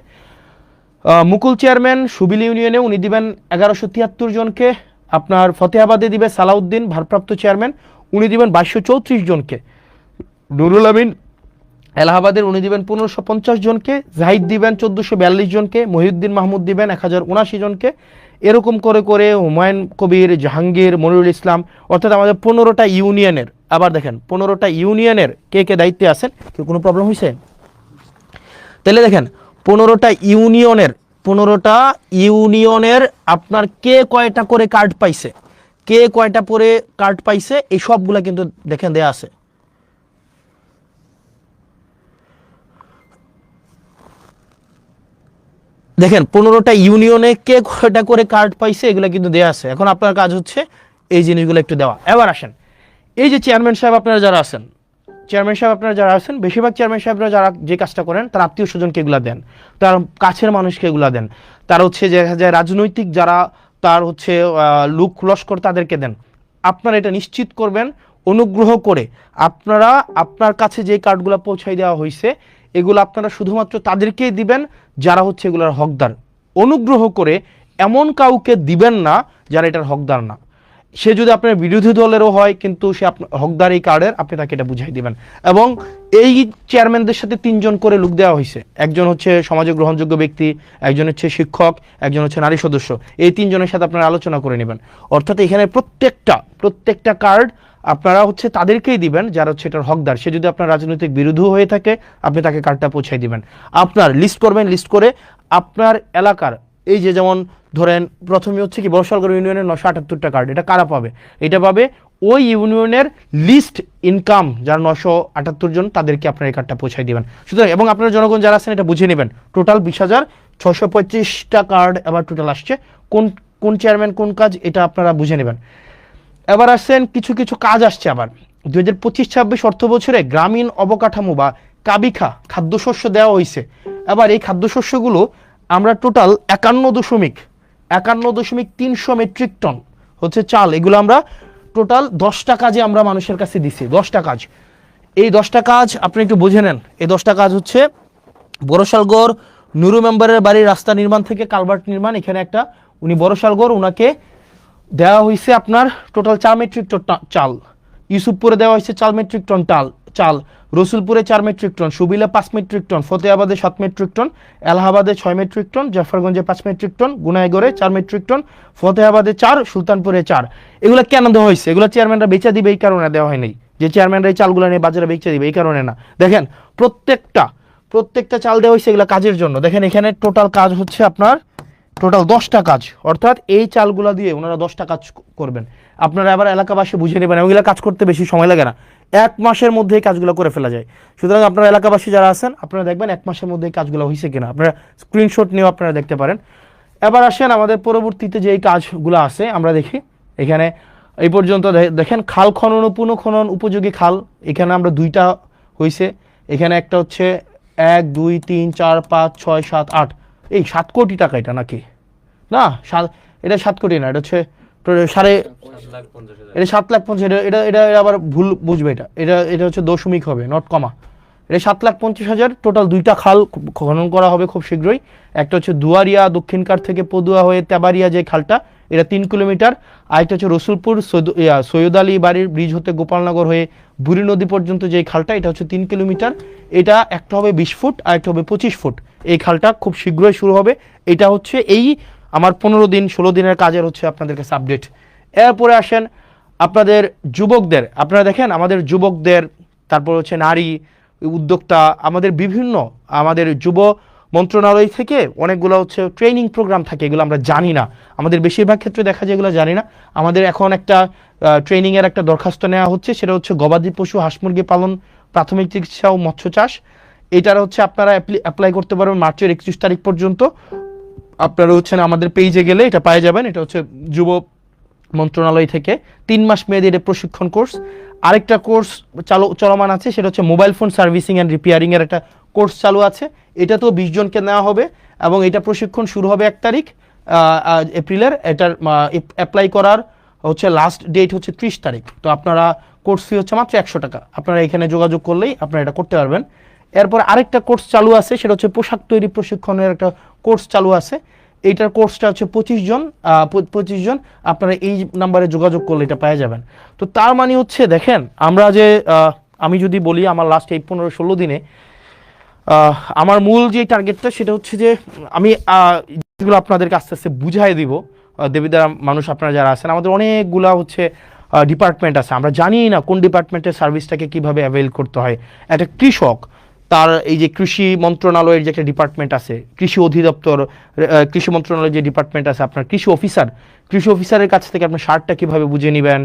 মুকুল চেয়ারম্যান সুবিল ইউনিয়নে উনি দিবেন 1173 জনকে। আপনার ফতেহাবাদে দিবে সালাউদ্দিন ভারপ্রাপ্ত চেয়ারম্যান, উনি দিবেন 2234 জনকে। নুরুল আমিন এলাহাবাদের উনি দিবেন 1550 জনকে। জাহিদ দিবেন 1442 জনকে। মহিউদ্দিন মাহমুদ দিবেন 1079 জনকে। এরকম করে করে হুমায়ুন কবির, জাহাঙ্গীর, মনিরুল ইসলাম, অর্থাৎ আমাদের 15টা ইউনিয়নের, আবার দেখেন 15টা ইউনিয়নের কে কে দায়িত্বে আছেন, কেউ কোনো প্রবলেম হয়েছে? তাহলে দেখেন 15টা ইউনিয়নের আপনার কে কয়টা করে কার্ড পাইছে, কে কয়টা করে কার্ড পাইছে, এই সবগুলা কিন্তু দেখেন দেয়া আছে। দেখেন 15টা ইউনিয়নে কে কয়টা করে কার্ড পাইছে এগুলো কিন্তু দেয়া আছে। এখন আপনার কাজ হচ্ছে এই জিনিসগুলো একটু দেওয়া। এবার আসেন, এই যে চেয়ারম্যান সাহেব আপনারা যারা আছেন, বেশিরভাগ চেয়ারম্যান সাহেবরা যারা যে কাজটা করেন তার আত্মীয় স্বজনকে এগুলা দেন, তার কাছের মানুষকে এগুলা দেন, তার হচ্ছে যে রাজনৈতিক যারা তার হচ্ছে লোক লস্কর তাদেরকে দেন। আপনারা এটা নিশ্চিত করবেন অনুগ্রহ করে আপনারা আপনার কাছে যে কার্ডগুলো পৌঁছাই দেওয়া হয়েছে এগুলো আপনারা শুধুমাত্র তাদেরকেই দিবেন যারা হচ্ছে এগুলোর হকদার। অনুগ্রহ করে এমন কাউকে দিবেন না যারা এটার হকদার না। সে যদি আপনার বিরোধী দলেরও হয় কিন্তু সে হকদার এই কার্ডের, আপনি তাকে এটা বুঝাই দিবেন। এবং এই চেয়ারম্যানদের সাথে 3 জন করে লোক দেওয়া হয়েছে। একজন হচ্ছে সমাজে গ্রহণযোগ্য ব্যক্তি, একজন হচ্ছে শিক্ষক, একজন হচ্ছে নারী সদস্য। এই 3 জনের সাথে আপনারা আলোচনা করে নেবেন। অর্থাৎ এখানে প্রত্যেকটা কার্ড আপনারা হচ্ছে তাদেরকেই দিবেন যারা হচ্ছে এটার হকদার। সে যদি আপনার রাজনৈতিক বিরোধী হয়ে থাকে আপনি তাকে কার্ডটা পৌঁছাই দিবেন। আপনার লিস্ট করবেন, লিস্ট করে আপনার এলাকার এই যে যেমন ধরেন প্রথমে হচ্ছে কি বর্ষালগড় ইউনিয়নের 978টা কার্ড, এটা কারা পাবে? এটা পাবে ওই ইউনিয়নের লিস্ট ইনকাম যারা 978 জন, তাদেরকে আপনার এই কার্ডটা পৌঁছাই দিবেন। সুতরাং এবং আপনার জনগণ যারা আছেন এটা বুঝে নেবেন, টোটাল 20,625টা কার্ড এবার টোটাল আসছে। কোন চেয়ারম্যান কোন কাজ এটা আপনারা বুঝে নেবেন। এবার আসছেন কিছু কাজ আসছে আবার 2025-26 অর্থ বছরে গ্রামীণ অবকাঠামো বা কাবিখা খাদ্যশস্য দেওয়া হয়েছে। এবার এই খাদ্যশস্যগুলো আমরা টোটাল 51.300 মেট্রিক টন হচ্ছে চাল, এগুলো আমরা টোটাল 10টা কাজে আমরা মানুষের কাছে দিছি। 10টা কাজ, এই 10টা কাজ আপনি একটু বুঝে নেন। এই 10টা কাজ হচ্ছে বড়শালগড় নুরু মেম্বারের বাড়ির রাস্তা নির্মাণ থেকে কালভার্ট নির্মাণ, এখানে একটা উনি বড়শালগড় ওনাকে দেওয়া হয়েছে আপনার টোটাল 4 মেট্রিক টন চাল। ইউসুফপুরে দেওয়া হয়েছে 4 মেট্রিক টন চাল। রসুলপুরে 4 মেট্রিক টন, সুবিলে 5 মেট্রিক টন, ফতেহাবাদে 7 মেট্রিক টন, এলাহাবাদে 6 মেট্রিক টন, জাফরগঞ্জে 5 মেট্রিক টন, গুনাইগড়ে 4 মেট্রিক টন, ফতেহাবাদে 4, সুলতানপুরে 4। এগুলো কেন দেওয়া হয়েছে? এগুলো চেয়ারম্যানরা বেচা দিবে এই কারণে দেওয়া হয়নি যে চেয়ারম্যানরা এই চালগুলো নিয়ে বাজারে বেচা দিবে, এই কারণে না। দেখেন প্রত্যেকটা চাল দেওয়া হয়েছে এগুলো কাজের জন্য। দেখেন এখানে টোটাল কাজ হচ্ছে আপনার টোটাল 10টা কাজ, অর্থাৎ এই চালগুলো দিয়ে ওনারা 10টা কাজ করবেন। আপনারা আবার এলাকাবাসী বুঝে নেবেন, ওইগুলো কাজ করতে বেশি সময় লাগে না, 1 মাসের মধ্যে এই কাজগুলো করে ফেলা যায়। সুতরাং আপনারা এলাকাবাসী যারা আছেন আপনারা দেখবেন 1 মাসের মধ্যে এই কাজগুলো হয়েছে কিনা, আপনারা স্ক্রিনশট নিয়েও আপনারা দেখতে পারেন। এবার আসেন আমাদের পরবর্তীতে যে এই কাজগুলো আছে আমরা দেখি। এখানে এই পর্যন্ত দেখেন খাল খনন ও পুনঃখনন উপযোগী খাল, এখানে আমরা 2টা হয়েছে। এখানে একটা হচ্ছে 1, 2, 3, 4, 5, 6, 7, 8, এই 7 কোটি টাকা এটা নাকি না, এটা 7 কোটি না, এটা হচ্ছে এটা 7,50,000, এটা আবার ভুল বুঝবে, এটা হচ্ছে দশমিক হবে, নট কমা। এটা 7,50,000 টোটাল। 2টা খাল খনন করা হবে খুব শীঘ্রই। একটা হচ্ছে দুয়ারিয়া দক্ষিণকার থেকে পদুয়া হয়ে তেবারিয়া যে খালটা, এটা 3 কিলোমিটার। আর একটা হচ্ছে রসুলপুর সৈয়দ আলী বাড়ির ব্রিজ হতে গোপালনগর হয়ে বুড়ি নদী পর্যন্ত যে খালটা, এটা হচ্ছে 3 কিলোমিটার। এটা একটা হবে 20 ফুট আর একটা হবে 25 ফুট। এই খালটা খুব শীঘ্রই শুরু হবে। এটা হচ্ছে এই আমার 15 দিন 16 দিনের কাজের হচ্ছে আপনাদের কাছে আপডেট। এরপরে আসেন আপনাদের যুবকদের, আপনারা দেখেন আমাদের যুবকদের, তারপর হচ্ছে নারী উদ্যোক্তা, আমাদের যুব মন্ত্রণালয় থেকে অনেকগুলো হচ্ছে ট্রেনিং প্রোগ্রাম থাকে, এগুলো আমরা জানি না। আমাদের বেশিরভাগ ক্ষেত্রে দেখা যায় এগুলো জানি না। আমাদের এখন একটা ট্রেনিংয়ের একটা দরখাস্ত নেওয়া হচ্ছে, সেটা হচ্ছে গবাদি পশু হাঁস মুরগি পালন, প্রাথমিক চিকিৎসা ও মৎস্য চাষ। এটার হচ্ছে আপনারা অ্যাপ্লাই করতে পারবেন মার্চের 31 তারিখ পর্যন্ত। আপনারা হচ্ছেন আমাদের পেজে গেলে এটা পেয়ে যাবেন। এটা হচ্ছে যুব মন্ত্রণালয় থেকে 3 মাস মেয়াদী এটা প্রশিক্ষণ কোর্স। আরেকটা কোর্স চলমান আছে, সেটা হচ্ছে mobile phone servicing and repairing এর একটা কোর্স চালু আছে। এটা তো 20 জনকে নেওয়া হবে এবং এটা প্রশিক্ষণ শুরু হবে 1 তারিখ এপ্রিলের। এটার অ্যাপ্লাই করার হচ্ছে লাস্ট ডেট হচ্ছে 30 তারিখ। তো আপনারা কোর্স ফি হচ্ছে মাত্র 100 টাকা। আপনারা এখানে যোগাযোগ করলেই আপনারা এটা করতে পারবেন। এরপর আরেকটা কোর্স চালু আছে, সেটা হচ্ছে পোশাক তৈরি প্রশিক্ষণের একটা কোর্স চালু আছে। এইটার কোর্সটা হচ্ছে 25 জন আপনারা এই নাম্বারে যোগাযোগ করলে এটা পেয়ে যাবেন। তো তার মানে হচ্ছে দেখেন, আমরা যে আমি যদি বলি আমার লাস্ট এই 15-16 দিনে আমার মূল যে টার্গেটটা সেটা হচ্ছে যে আমি যেগুলো আপনাদেরকে আস্তে আস্তে বুঝাই দিব। দেবিদ্বার মানুষ আপনারা যারা আছেন, আমাদের অনেকগুলা হচ্ছে ডিপার্টমেন্ট আছে, আমরা জানি না কোন ডিপার্টমেন্টের সার্ভিসটাকে কিভাবে অ্যাভেল করতে হয়। একটা কৃষক, তার এই যে কৃষি মন্ত্রণালয়ের যে একটা ডিপার্টমেন্ট আছে, কৃষি অধিদপ্তর, কৃষি মন্ত্রণালয়ের যে ডিপার্টমেন্ট আছে, আপনার কৃষি অফিসারের কাছ থেকে আপনি সারটা কিভাবে বুঝে নেবেন,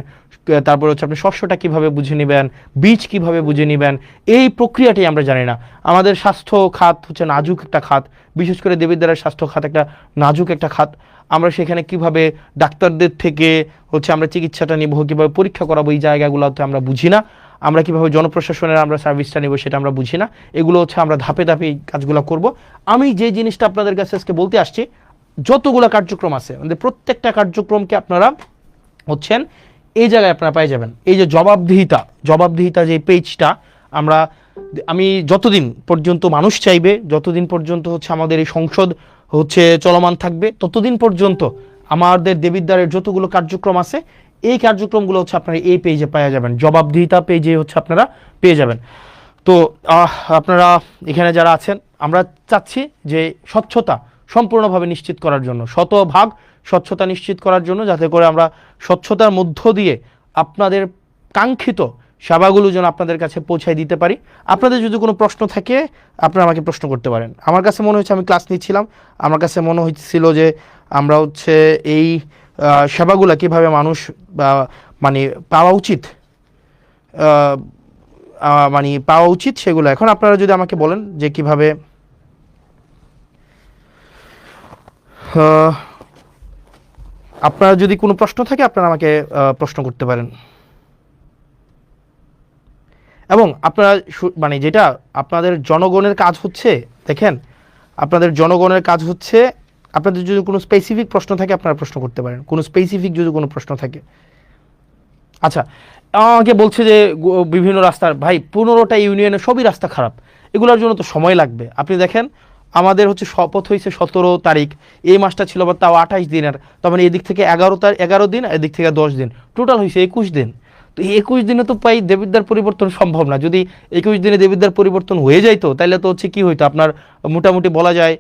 তারপর হচ্ছে আপনি শস্যটা কিভাবে বুঝে নেবেন, বীজ কিভাবে বুঝে নেবেন, এই প্রক্রিয়াটাই আমরা জানি না। আমাদের স্বাস্থ্য খাত হচ্ছে নাজুক একটা খাত, বিশেষ করে দেবিদ্বারের স্বাস্থ্য খাত একটা নাজুক একটা খাত। আমরা সেখানে কিভাবে ডাক্তারদের থেকে হচ্ছে আমরা চিকিৎসাটা নিব, কিভাবে পরীক্ষা করাবো, এই জায়গাগুলোতে আমরা বুঝি না। আমরা কিভাবে জনপ্রশাসনের আমরা সার্ভিসটা নেব সেটা আমরা বুঝি না। এগুলো হচ্ছে আমরা ধাপে ধাপে এই কাজগুলো করব। আমি যে জিনিসটা আপনাদের কাছে আজকে বলতে আসছি, যতগুলো কার্যক্রম আছে আমাদের প্রত্যেকটা কার্যক্রমকে আপনারা হচ্ছেন এই জায়গায় আপনারা পেয়ে যাবেন। এই যে জবাবদিহিতা যে পেজটা আমি যতদিন পর্যন্ত মানুষ চাইবে, যতদিন পর্যন্ত হচ্ছে আমাদের এই সংসদ হচ্ছে চলমান থাকবে, ততদিন পর্যন্ত আমাদের দেবিদ্বারের যতগুলো কার্যক্রম আছে এই কার্যক্রমগুলো হচ্ছে আপনারা এই পেজে পেয়ে যাবেন, জবাবদিহিতা পেজে হচ্ছে আপনারা পেয়ে যাবেন। তো আপনারা এখানে যারা আছেন, আমরা চাচ্ছি যে স্বচ্ছতা সম্পূর্ণভাবে নিশ্চিত করার জন্য, শতভাগ স্বচ্ছতা নিশ্চিত করার জন্য, যাতে করে আমরা স্বচ্ছতার মধ্য দিয়ে আপনাদের কাঙ্ক্ষিত সেবাগুলো যেন আপনাদের কাছে পৌঁছায় দিতে পারি। আপনাদের যদি কোনো প্রশ্ন থাকে আপনারা আমাকে প্রশ্ন করতে পারেন। আমার কাছে মনে হচ্ছে, আমি ক্লাস নিচ্ছিলাম, আমার কাছে মনে হচ্ছিল যে আমরা হচ্ছে এই সেবাগুলো কীভাবে মানুষ মানে পাওয়া উচিত সেগুলো এখন আপনারা যদি আমাকে বলেন যে কিভাবে আপনারা যদি কোনো প্রশ্ন থাকে আপনারা আমাকে প্রশ্ন করতে পারেন। এবং আপনারা মানে যেটা আপনাদের জনগণের কাজ হচ্ছে, দেখেন আপনাদের জনগণের কাজ হচ্ছে, আপনাদের যদি কোনো স্পেসিফিক প্রশ্ন থাকে আপনারা প্রশ্ন করতে পারেন, কোনো স্পেসিফিক যদি কোনো প্রশ্ন থাকে। আচ্ছা, আমাকে বলছে যে বিভিন্ন রাস্তার, ভাই 15টা ইউনিয়নে সবই রাস্তা খারাপ, এগুলোর জন্য তো সময় লাগবে। আপনি দেখেন আমাদের হচ্ছে শপথ হয়েছে 17 তারিখ, এই মাসটা ছিল আবার তাও 28 দিনের, তার মানে এদিক থেকে 11 দিন, এদিক থেকে 10 দিন, টোটাল হয়েছে 21 দিন। তো এই 21 দিনে তো প্রায় দেবিদ্বার পরিবর্তন সম্ভব না। যদি 21 দিনে দেবিদ্বার পরিবর্তন হয়ে যাইতো তাহলে তো হচ্ছে কি হইতো, আপনার মোটামুটি বলা যায়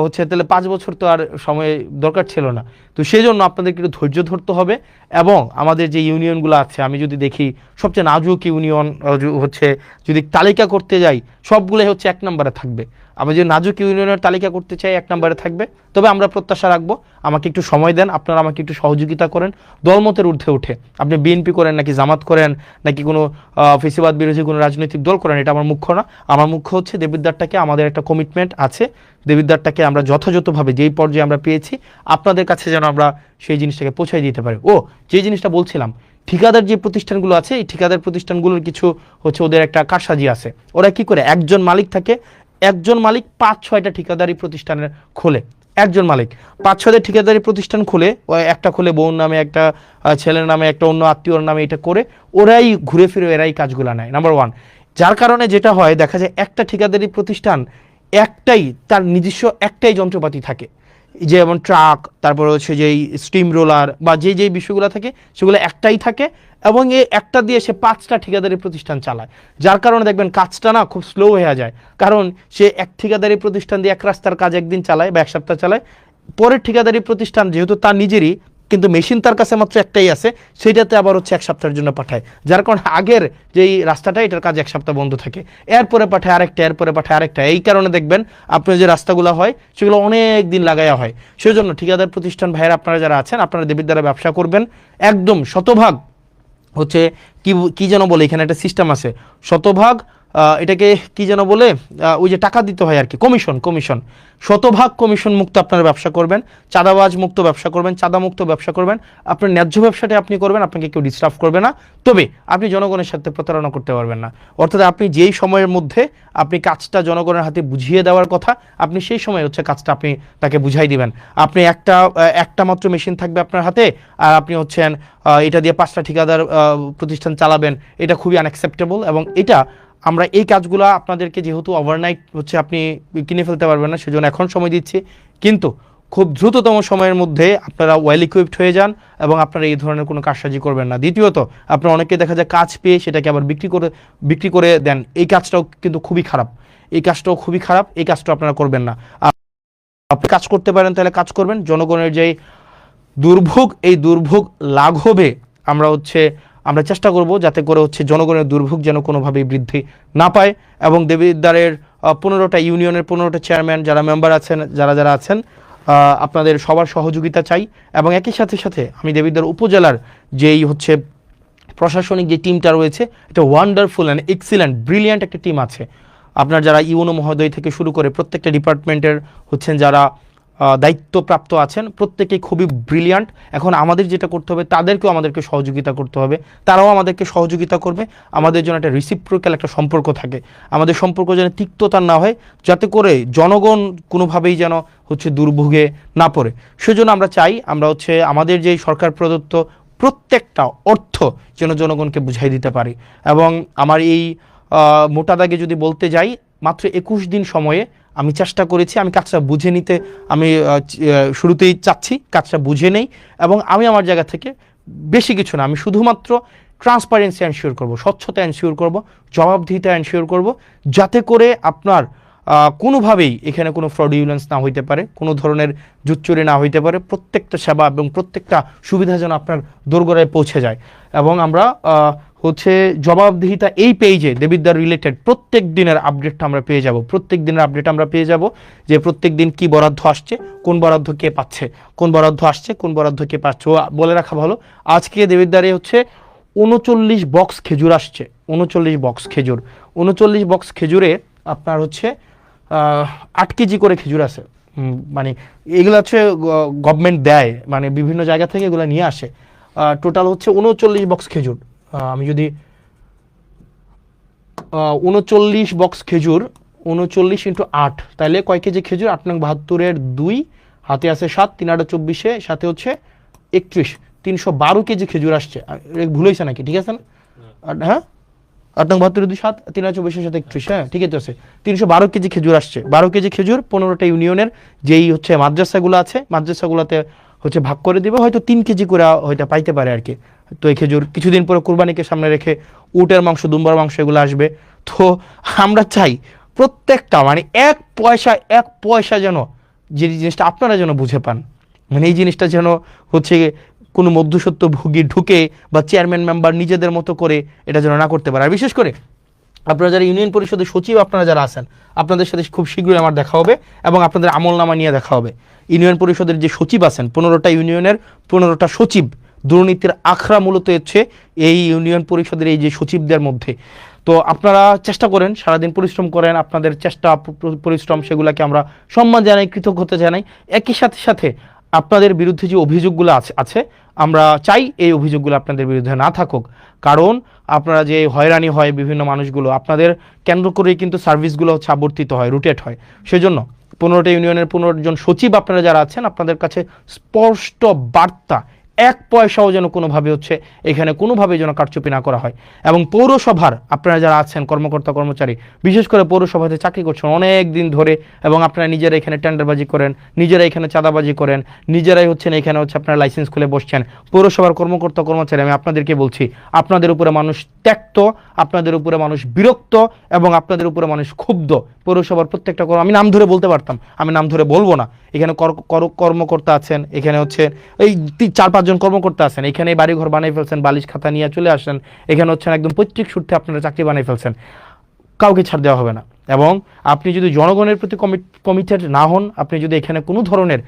হচ্ছে তাহলে 5 বছর তো আর সময় দরকার ছিল না। তো সেই জন্য আপনাদেরকে একটু ধৈর্য ধরতে হবে। এবং আমাদের যে ইউনিয়নগুলো আছে, আমি যদি দেখি সবচেয়ে নাজুক ইউনিয়ন হচ্ছে যদি তালিকা করতে যাই সবগুলোই হচ্ছে 1 নম্বরে থাকবে। আমি যে নাজুক ইউনিয়নের তালিকা করতে চাই 1 নম্বরে থাকবে। তবে আমরা প্রত্যাশা রাখবো, আমাকে একটু সময় দেন, আপনারা আমাকে একটু সহযোগিতা করেন। দলমতের ঊর্ধ্বে উঠে আপনি বিএনপি করেন নাকি জামাত করেন নাকি কোনো ফেসিবাদ বিরোধী কোনো রাজনৈতিক দল করেন, এটা আমার মুখ্য না। আমার মুখ্য হচ্ছে দেবিদ্বারটাকে, আমাদের একটা কমিটমেন্ট আছে, দেবিদ্বারটাকে আমরা যথাযথভাবে যেই পর্যায়ে আমরা পেয়েছি আপনাদের কাছে যেন আমরা সেই জিনিসটাকে পৌঁছাই দিতে পারি। যে জিনিসটা বলছিলাম, ঠিকাদার যে প্রতিষ্ঠানগুলো আছে, এই ঠিকাদার প্রতিষ্ঠানগুলোর কিছু হচ্ছে ওদের একটা কারসাজি আছে। ওরা কি করে, একজন মালিক থাকে, একজন মালিক 5-6টা ঠিকাদারি প্রতিষ্ঠানের খোলে, একজন মালিক 5-6টা ঠিকাদারি প্রতিষ্ঠান খুলে, একটা খুলে বোন নামে, একটা ছেলের নামে, একটা অন্য আত্মীয়র নামে, এটা করে ওরাই ঘুরে ফিরে এরাই কাজগুলো নেয়, নাম্বার 1। যার কারণে যেটা হয়, দেখা যায় একটা ঠিকাদারি প্রতিষ্ঠান একটাই, তার নিজস্ব একটাই যন্ত্রপাতি থাকে, যেমন ট্রাক, তারপর হচ্ছে যেই স্টিম রোলার বা যেই বিষয়গুলো থাকে সেগুলো একটাই থাকে, এবং এই একটা দিয়ে সে 5টা ঠিকাদারি প্রতিষ্ঠান চালায়। যার কারণে দেখবেন কাজটা না খুব স্লো হয়ে যায়, কারণ সে এক ঠিকাদারি প্রতিষ্ঠান দিয়ে এক রাস্তার কাজ একদিন চালায় বা 1 সপ্তাহ চালায়, পরের ঠিকাদারি প্রতিষ্ঠান যেহেতু তার নিজেরই, কিন্তু মেশিন তার কাছে মাত্র একটাই আছে, সেটাতে আবার হচ্ছে 1 সপ্তাহের জন্য পাঠায়। যার কারণে আগের যেই রাস্তাটা, এটার কাজ 1 সপ্তাহ বন্ধ থাকে, এরপরে পাঠায় আরেকটা, এরপরে পাঠায় আরেকটা। এই কারণে দেখবেন আপনার যে রাস্তাগুলো হয় সেগুলো অনেক দিন লাগাইয়া হয়। সেজন্য ঠিকাদার প্রতিষ্ঠান ভাইয়েরা আপনারা যারা আছেন, আপনারা দেবিদ্বারে ব্যবসা করবেন, একদম শতভাগ হচ্ছে কি যেন বলে, এখানে একটা সিস্টেম আছে, শতভাগ এটাকে কি যেন বলে, ওই যে টাকা দিতে হয় আর কি, কমিশন, শতভাগ কমিশন মুক্ত আপনারা ব্যবসা করবেন, চাঁদাবাজ মুক্ত ব্যবসা করবেন, চাঁদা মুক্ত ব্যবসা করবেন, আপনার ন্যায্য ব্যবসাটা আপনি করবেন, আপনাকে কেউ ডিস্টার্ব করবে না, তবে আপনি জনগণের সাথে প্রতারণা করতে পারবেন না। অর্থাৎ আপনি যেই সময়ের মধ্যে আপনি কাজটা জনগণের হাতে বুঝিয়ে দেওয়ার কথা, আপনি সেই সময় হচ্ছে কাজটা আপনি তাকে বুঝাই দিবেন। আপনি একটা মাত্র মেশিন থাকবে আপনার হাতে, আর আপনি হচ্ছেন এটা দিয়ে 5টা ঠিকাদার প্রতিষ্ঠান চালাবেন, এটা খুবই আনঅ্যাকসেপ্টেবল। এবং এটা আমরা এই কাজগুলো আপনাদেরকে যেহেতু ওভারনাইট হচ্ছে আপনি কিনে ফেলতে পারবেন না, সেজন্য এখন সময় দিচ্ছি, কিন্তু খুব দ্রুততম সময়ের মধ্যে আপনারা ওয়েল ইকুইপড হয়ে যান এবং আপনারা এই ধরনের কোনো কারসাজি করবেন না। দ্বিতীয়ত, আপনারা অনেকে দেখা যায় কাজ পেয়ে সেটাকে আবার বিক্রি করে দেন, এই কাজটাও কিন্তু খুবই খারাপ, এই কাজটাও আপনারা করবেন না। আপনি কাজ করতে পারেন তাহলে কাজ করবেন, জনগণের যেই দুর্ভোগ, এই দুর্ভোগ লাঘবে আমরা চেষ্টা করব যাতে করে হচ্ছে জনগণের দুর্ভোগ যেন কোনোভাবেই বৃদ্ধি না পায়। এবং দেবিদ্বারের 15টা ইউনিয়নের 15টা চেয়ারম্যান যারা মেম্বার আছেন, যারা আছেন, আপনাদের সবার সহযোগিতা চাই। এবং একই সাথে আমি দেবিদ্বার উপজেলার যেই হচ্ছে প্রশাসনিক যে টিমটা রয়েছে, এটা ওয়ান্ডারফুল অ্যান্ড এক্সিলেন্ট ব্রিলিয়ান্ট একটা টিম আছে। আপনার যারা ইউনো মহোদয় থেকে শুরু করে প্রত্যেকটা ডিপার্টমেন্টের হচ্ছেন যারা দায়িত্বপ্রাপ্ত আছেন, প্রত্যেকেই খুবই ব্রিলিয়ান্ট। এখন আমাদের যেটা করতে হবে, তাদেরকেও আমাদেরকে সহযোগিতা করতে হবে, তারাও আমাদেরকে সহযোগিতা করবে। আমাদের জন্য একটা রিসিপ্রোক্যাল একটা সম্পর্ক থাকে, আমাদের সম্পর্ক যেন তিক্ততা না হয়, যাতে করে জনগণ কোনোভাবেই যেন হচ্ছে দুর্ভোগে না পড়ে। সেজন্য আমরা চাই আমরা হচ্ছে আমাদের যেই সরকার প্রদত্ত প্রত্যেকটা অর্থ যেন জনগণকে বুঝাই দিতে পারি। এবং আমার এই মোটা দাগে যদি বলতে যাই, মাত্র 21 দিন সময়ে আমি চেষ্টা করেছি, আমি কাজটা বুঝে নিতে আমি শুরুতেই চাচ্ছি কাজটা বুঝে নেই। এবং আমি আমার জায়গা থেকে বেশি কিছু না, আমি শুধুমাত্র ট্রান্সপারেন্সি এনশিওর করব, স্বচ্ছতা এনশিওর করব, জবাবদিহিতা এনশিওর করব, যাতে করে আপনার কোনোভাবেই এখানে কোনো ফ্রডিউলেন্স না হইতে পারে, কোনো ধরনের জুচ্চুরি না হইতে পারে, প্রত্যেকটা সেবা এবং প্রত্যেকটা সুবিধা যেন আপনার দোরগোড়ায় পৌঁছে যায়। এবং আমরা হচ্ছে জবাবদিহিতা এই পেজে দেবিদ্বার রিলেটেড প্রত্যেক দিনের আপডেটটা আমরা পেয়ে যাব, যে প্রত্যেক দিন কি বরাদ্দ আসছে, কোন বরাদ্দ কে পাচ্ছে, কোন বরাদ্দ আসছে, কোন বরাদ্দ কে পাচ্ছে। বলে রাখা ভালো, আজকে দেবিদ্বারে হচ্ছে 39 বক্স খেজুর আসছে, 39 বক্স খেজুরে আপনার হচ্ছে 8 কেজি করে খেজুর আছে। মানে এগুলো হচ্ছে গভর্নমেন্ট দেয়, মানে বিভিন্ন জায়গা থেকে এগুলো নিয়ে আসে। টোটাল হচ্ছে 39 বক্স খেজুর। আমি যদি 39 বক্স খেজুর 39 × 8, তাহলে কয় কেজি খেজুর? 8 নং 72-এর 2, হাতে আছে 7, 3 8 24, সাথে হচ্ছে 31, 312 কেজি খেজুর আসছে। ভুল হয়েছে নাকি? ঠিক আছে না? হ্যাঁ, 8 নং 72-এর 2, 7, 3 8 24 সাথে 31, হ্যাঁ ঠিক আছে। 312 কেজি খেজুর আসছে। 12 কেজি খেজুর 15টা ইউনিয়নের যেই হচ্ছে মাদ্রাসাগুলো আছে, মাদ্রাসাগুলোতে হচ্ছে ভাগ করে দিবে, হয়তো 3 কেজি করে হয়তো পাইতে পারে আর কি। তো এই খেজুর কিছুদিন পরে কুরবানিকে সামনে রেখে উটের মাংস, দুম্বার মাংস এগুলো আসবে। তো আমরা চাই প্রত্যেকটা মানে এক পয়সা যেন, যে জিনিসটা আপনারা যেন বুঝে পান, মানে এই জিনিসটা যেন হচ্ছে কোনো মধ্যসত্ত্ব ভোগী ঢুকে বা চেয়ারম্যান মেম্বার নিজেদের মতো করে এটা যেন না করতে পারে। আর বিশেষ করে আপনারা যারা ইউনিয়ন পরিষদের সচিব, আপনারা যারা আছেন, আপনাদের সাথে খুব শীঘ্রই আমার দেখা হবে এবং আপনাদের আমলনামা নিয়ে দেখা হবে। ইউনিয়ন পরিষদের যে সচিব আছেন, 15টা ইউনিয়নের 15টা সচিব, দুর্নীতির আখড়া মূলত হচ্ছে এই ইউনিয়ন পরিষদের এই যে সচিবদের মধ্যে। তো আপনারা চেষ্টা করেন, সারাদিন পরিশ্রম করেন, আপনাদের চেষ্টা পরিশ্রম সেগুলোকে আমরা সম্মান জানাই, কৃতজ্ঞতা জানাই। একই সাথে আপনাদের বিরুদ্ধে যে অভিযোগগুলো আছে আমরা চাই এই অভিযোগগুলো আপনাদের বিরুদ্ধে না থাকুক। কারণ আপনারা যে হয়রানি হয় বিভিন্ন মানুষগুলো, আপনাদের কেন্দ্র করেই কিন্তু সার্ভিসগুলো হচ্ছে আবর্তিত হয়, রুটেট হয়। সেজন্য 15টা ইউনিয়নের 15 জন সচিব আপনারা যারা আছেন, আপনাদের কাছে স্পষ্ট বার্তা, 1 পয়সাও যেন কোনোভাবে হচ্ছে এখানে কোনোভাবে যেন কারচুপি না করা হয়। এবং পৌরসভার আপনারা যারা আছেন কর্মকর্তা কর্মচারী, বিশেষ করে পৌরসভাতে চাকরি করছেন অনেক দিন ধরে, এবং আপনারা নিজেরা এখানে টেন্ডারবাজি করেন, নিজেরা এখানে চাঁদাবাজি করেন, নিজেরাই হচ্ছেন এখানে হচ্ছে আপনারা লাইসেন্স খুলে বসছেন। পৌরসভার কর্মকর্তা কর্মচারী, আমি আপনাদেরকে বলছি, আপনাদের উপরে মানুষ ত্যক্ত, আপনাদের উপরে মানুষ বিরক্ত এবং আপনাদের উপরে মানুষ ক্ষুব্ধ। পৌরসভার প্রত্যেকটা আমি নাম ধরে বলতে পারতাম, আমি নাম ধরে বলবো না। এখানে কর্মকর্তা আছেন, এখানে হচ্ছে এই 4-5 জন কর্মকর্তা আছেন, এখানে বাড়িঘর বানিয়ে ফেলছেন, বালিশ খাতা নিয়ে চলে আসেন, এখানে হচ্ছেন একদম পৈতৃক সূত্রে আপনারা চাকরি বানিয়ে ফেলছেন, কাউকে ছাড় দেওয়া হবে না। এবং আপনি যদি জনগণের প্রতি কমিটেড না হন, আপনি যদি এখানে কোনো ধরনের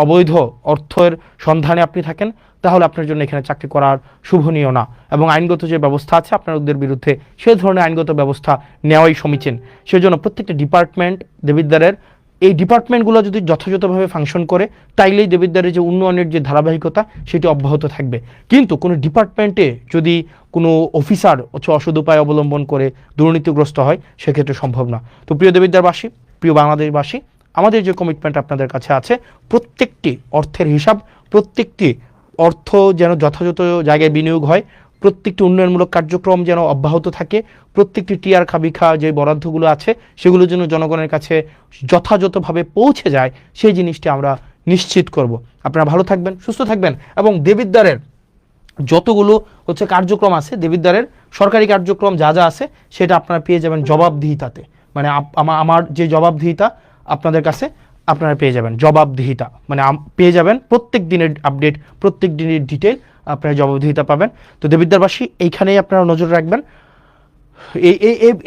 অবৈধ অর্থের সন্ধানে আপনি থাকেন, তাহলে আপনার জন্য এখানে চাকরি করার শুভনীয় না, এবং আইনগত যে ব্যবস্থা আছে আপনাদের বিরুদ্ধে সে ধরনের আইনগত ব্যবস্থা নেওয়াই সমীচীন। সেজন্য প্রত্যেকটা ডিপার্টমেন্ট দেবিদ্বারের এই ডিপার্টমেন্টগুলো যদি যথাযথভাবে ফাংশন করে তাইলেই দেবিদ্বারের যে উন্নয়নের যে ধারাবাহিকতা সেটি অব্যাহত থাকবে। কিন্তু কোনো ডিপার্টমেন্টে যদি কোনো অফিসার অসদুপায় অবলম্বন করে দুর্নীতিগ্রস্ত হয় সেক্ষেত্রে সম্ভব না। তো প্রিয় দেবিদ্বারবাসী, প্রিয় বাংলাদেশবাসী, আমাদের যে কমিটমেন্ট আপনাদের কাছে আছে, প্রত্যেকটি অর্থের হিসাব, প্রত্যেকটি অর্থ যেন যথাযথ জায়গায় বিনিয়োগ হয়, প্রত্যেকটি উন্নয়নমূলক কার্যক্রম যেন অব্যাহত থাকে, প্রত্যেকটি টিআর খাবিখা যে বরাদ্দগুলো আছে সেগুলো যেন জনগণের কাছে যথাযথভাবে পৌঁছে যায়, সেই জিনিসটি আমরা নিশ্চিত করব। আপনারা ভালো থাকবেন, সুস্থ থাকবেন, এবং দেবিদ্বারের যতগুলো কার্যক্রম আছে, দেবিদ্বারের সরকারি কার্যক্রম যা যা আছে সেটা আপনারা পেয়ে যাবেন জবাবদিহিতাতে। মানে আমার যে জবাবদিহিতা আপনাদের কাছে আপনারা পেয়ে যাবেন, জবাবদিহিতা মানে পেয়ে যাবেন প্রত্যেক দিনের আপডেট, প্রত্যেক দিনের ডিটেল আপনারা জবাবদিহিতা পাবেন। তো দেবিদ্বারবাসী, এইখানেই আপনারা নজর রাখবেন,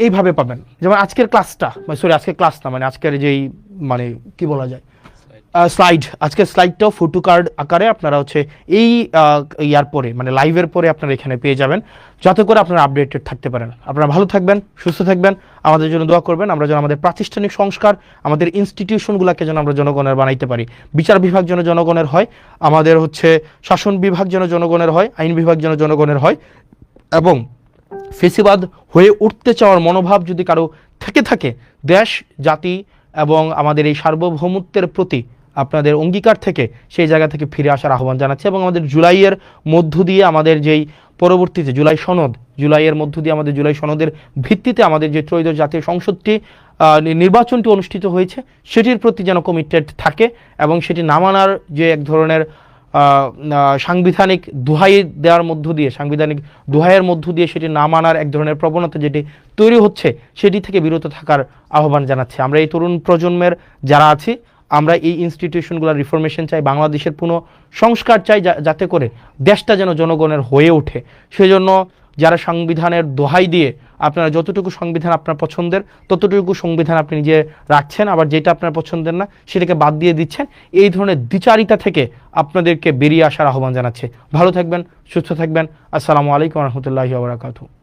এইভাবে পাবেন। যেমন আজকের ক্লাসটা, আজকের ক্লাস না, মানে আজকের যেই মানে কি বলা যায় স্লাইড, আজকের স্লাইডটাও ফটো কার্ড আকারে আপনারা এই ইয়ার পরে মানে লাইভের পরে আপনারা এখানে পেয়ে যাবেন, যাতে করে আপনারা আপডেটেড থাকতে পারেন। আপনারা ভালো থাকবেন, সুস্থ থাকবেন, আমাদের জন্য দোয়া করবেন। আমরা যেন আমাদের প্রাতিষ্ঠানিক সংস্কার, আমাদের ইনস্টিটিউশনগুলোকে যেন আমরা জনগণের বানাইতে পারি। বিচার বিভাগ যেন জনগণের হয়, আমাদের শাসন বিভাগ যেন জনগণের হয়, আইন বিভাগ যেন জনগণের হয়, এবং ফেসিবাদ হয়ে উঠতে চাওয়ার মনোভাব যদি কারো থেকে থাকে, দেশ জাতি এবং আমাদের এই সার্বভৌমত্বের প্রতি আপনাদের অঙ্গীকার থেকে সেই জায়গা থেকে ফিরে আসার আহ্বান জানাচ্ছে। এবং আমাদের জুলাইয়ের মধ্য দিয়ে আমাদের যেই পরবর্তীতে জুলাইয়ের মধ্য দিয়ে আমাদের জুলাই সনদের ভিত্তিতে আমাদের যে ত্রয়োদশ জাতীয় সংসদটি নির্বাচনটি অনুষ্ঠিত হয়েছে সেটির প্রতি যেন কমিটেড থাকে, এবং সেটি না মানার যে এক ধরনের সাংবিধানিক দোহাই দেওয়ার মধ্য দিয়ে, সাংবিধানিক দোহাইয়ের মধ্য দিয়ে সেটি না মানার এক ধরনের প্রবণতা যেটি তৈরি হচ্ছে সেটি থেকে বিরত থাকার আহ্বান জানাচ্ছে। আমরা এই তরুণ প্রজন্মের যারা আছি, আমরা এই ইনস্টিটিউশনগুলোর রিফরমেশন চাই, বাংলাদেশের পুনঃ সংস্কার চাই, যাতে করে দেশটা যেন জনগণের হয়ে ওঠে। সেজন্য যারা সংবিধানের দোহাই দিয়ে আপনারা যতটুকু সংবিধান আপনার পছন্দের ততটুকু সংবিধান আপনি নিজে রাখছেন, আবার যেটা আপনার পছন্দের না সেটাকে বাদ দিয়ে দিচ্ছেন, এই ধরনের দ্বিচারিতা থেকে আপনাদেরকে বেরিয়ে আসার আহ্বান জানাচ্ছে। ভালো থাকবেন, সুস্থ থাকবেন। আসসালামু আলাইকুম ওয়া রাহমাতুল্লাহি ওয়া বারাকাতুহু।